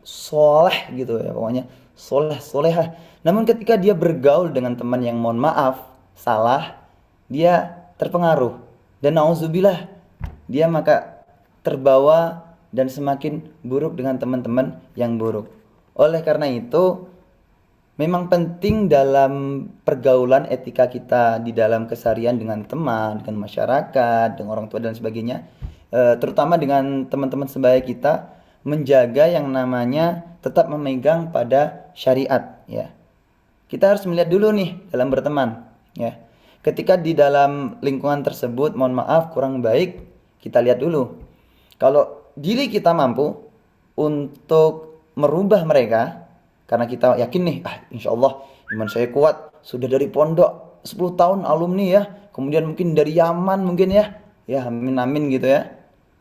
soleh gitu ya, pokoknya solehah. Namun ketika dia bergaul dengan teman yang mohon maaf salah, dia terpengaruh dan nauzubillah dia maka terbawa dan semakin buruk dengan teman-teman yang buruk. Oleh karena itu memang penting dalam pergaulan etika kita di dalam keseharian dengan teman, dengan masyarakat, dengan orang tua dan sebagainya, terutama dengan teman-teman sebaya kita, menjaga yang namanya tetap memegang pada syariat ya. Kita harus melihat dulu nih dalam berteman ya. Ketika di dalam lingkungan tersebut mohon maaf kurang baik, kita lihat dulu. Kalau diri kita mampu untuk merubah mereka, karena kita yakin nih, insya Allah iman saya kuat, sudah dari pondok 10 tahun alumni ya, kemudian mungkin dari Yaman mungkin ya amin amin gitu ya.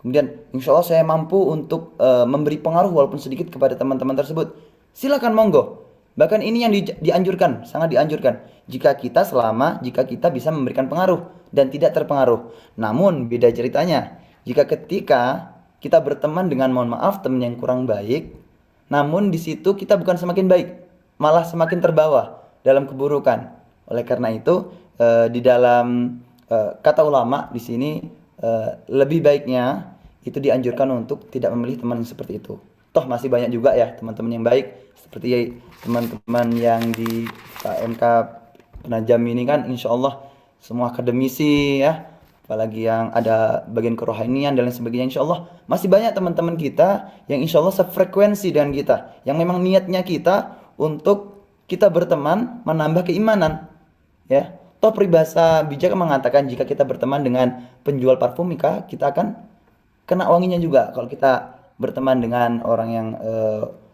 Kemudian insya Allah saya mampu untuk memberi pengaruh walaupun sedikit kepada teman-teman tersebut. Silakan monggo. Bahkan ini yang dianjurkan, sangat dianjurkan. Jika kita bisa memberikan pengaruh dan tidak terpengaruh. Namun beda ceritanya. Jika ketika kita berteman dengan mohon maaf teman yang kurang baik, namun di situ kita bukan semakin baik, malah semakin terbawa dalam keburukan. Oleh karena itu di dalam kata ulama di sini lebih baiknya itu dianjurkan untuk tidak memilih teman seperti itu. Toh masih banyak juga ya teman-teman yang baik, seperti teman-teman yang di KMK Penajam ini kan insya Allah semua akademisi ya, apalagi yang ada bagian kerohanian dan lain sebagainya, insya Allah masih banyak teman-teman kita yang insya Allah sefrekuensi dengan kita, yang memang niatnya kita untuk kita berteman menambah keimanan ya. Toh peribahasa bijak mengatakan jika kita berteman dengan penjual parfum, maka kita akan kena wanginya juga. Kalau kita berteman dengan orang yang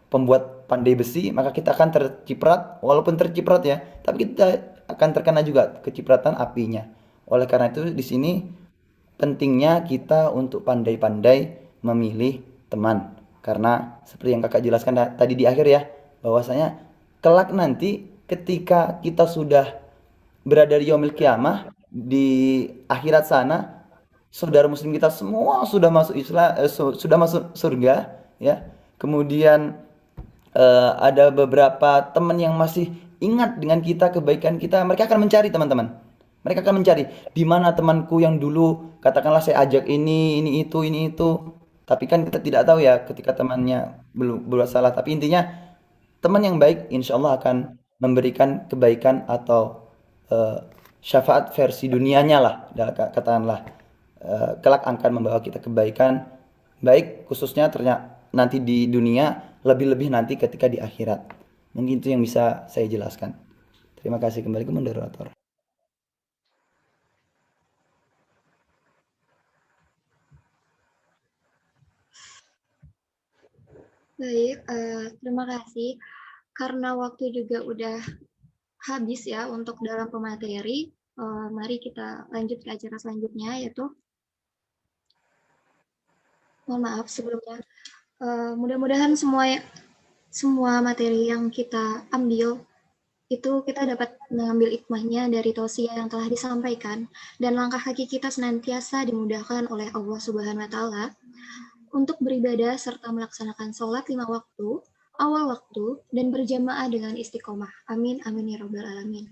pembuat pandai besi, maka kita akan terciprat, walaupun terciprat ya, tapi kita akan terkena juga kecipratan apinya. Oleh karena itu di sini pentingnya kita untuk pandai-pandai memilih teman. Karena seperti yang kakak jelaskan tadi di akhir ya, bahwasanya kelak nanti ketika kita sudah berada di yaumil qiyamah, di akhirat sana, saudara muslim kita semua sudah masuk Islam, sudah masuk surga ya. Kemudian ada beberapa teman yang masih ingat dengan kita, kebaikan kita, mereka akan mencari teman-teman. Mereka akan mencari di mana temanku yang dulu katakanlah saya ajak ini itu. Tapi kan kita tidak tahu ya ketika temannya berbuat salah. Tapi intinya teman yang baik insya Allah akan memberikan kebaikan atau syafaat versi dunianya lah, katakanlah kelak akan membawa kita kebaikan baik, khususnya ternyata nanti di dunia, lebih-lebih nanti ketika di akhirat. Mungkin itu yang bisa saya jelaskan. Terima kasih, kembali ke moderator. Baik, terima kasih. Karena waktu juga udah habis ya untuk dalam pemateri, mari kita lanjut ke acara selanjutnya, yaitu mohon maaf sebelumnya, mudah-mudahan semua materi yang kita ambil itu kita dapat mengambil hikmahnya dari tausiah yang telah disampaikan, dan langkah kaki kita senantiasa dimudahkan oleh Allah Subhanahu wa Ta'ala untuk beribadah serta melaksanakan sholat 5 waktu, awal waktu, dan berjamaah dengan istiqomah. Amin, amin ya rabbal alamin.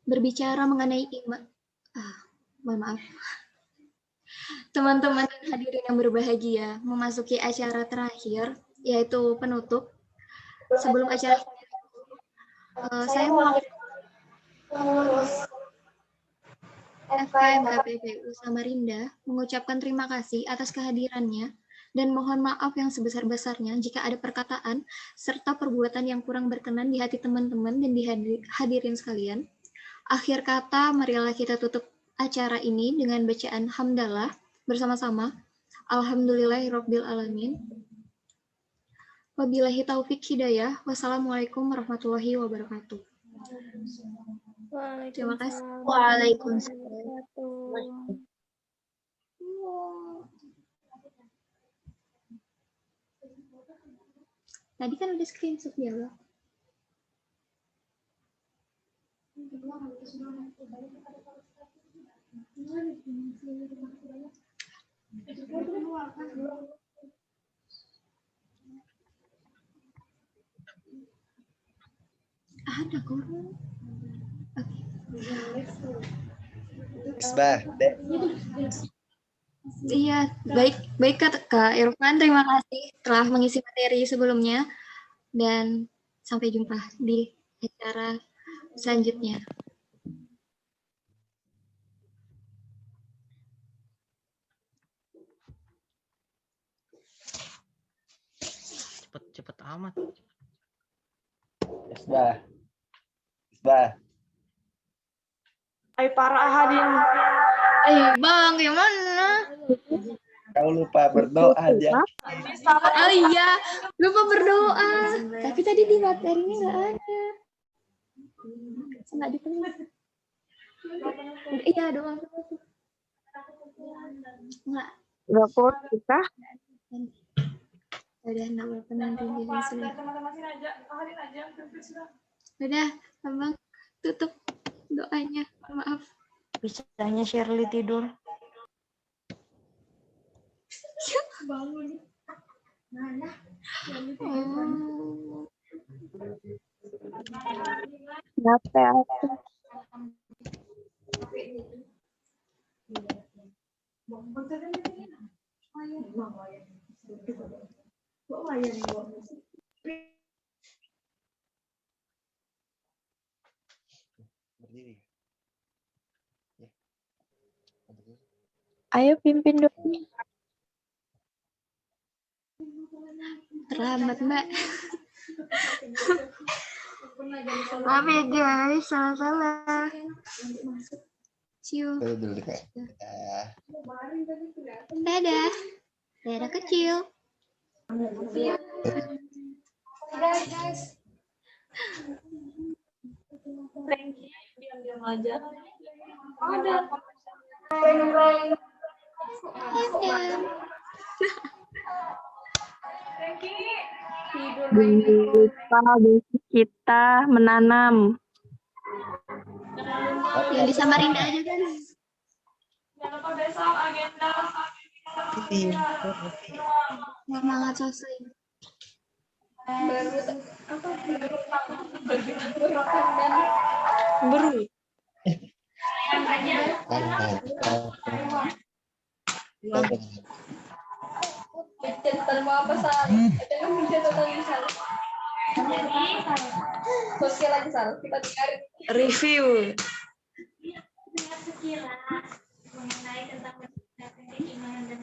Berbicara mengenai iman, mohon maaf. Teman-teman dan hadirin yang berbahagia, memasuki acara terakhir, yaitu penutup. Sebelum acara saya FKM KPPU Samarinda mengucapkan terima kasih atas kehadirannya dan mohon maaf yang sebesar-besarnya jika ada perkataan serta perbuatan yang kurang berkenan di hati teman-teman dan hadirin sekalian. Akhir kata, marilah kita tutup acara ini dengan bacaan hamdalah bersama-sama. Alhamdulillahirabbil alamin. Wabillahi taufik hidayah. Wassalamualaikum warahmatullahi wabarakatuh. Terima kasih. Waalaikumsalam. Tadi kan udah screenshot ya, loh. Ada kok. Misbah, Dek. Iya, baik Kak Irfan, terima kasih telah mengisi materi sebelumnya dan sampai jumpa di acara selanjutnya. Cepet amat. Misbah. Hai para hadirin. Bang, gimana? Kau lupa berdoa aja. Oh iya, lupa berdoa. Tapi tadi di materinya nggak ada. Nggak ditulis. Iya, doa. Nggak. Nggak perlu kita. Udah, nggak apa-apa nanti sudah. Udah, Abang tutup doanya. Maaf. Bisanya Shirley tidur. Bangun. Kenapa aku? Berdiri. Ayo pimpin dulu. Terlambat, Mbak. Maaf ya guys, salah. See you. Dulu Kak. Dadah. Dadah kecil. Dadah guys. Diam-diam aja. Dadah. Lupa basic kita menanam. Yang di Samarinda aja kan. Semangat selesai. Baru. Review. Sekilas mengenai tentang keimanan dan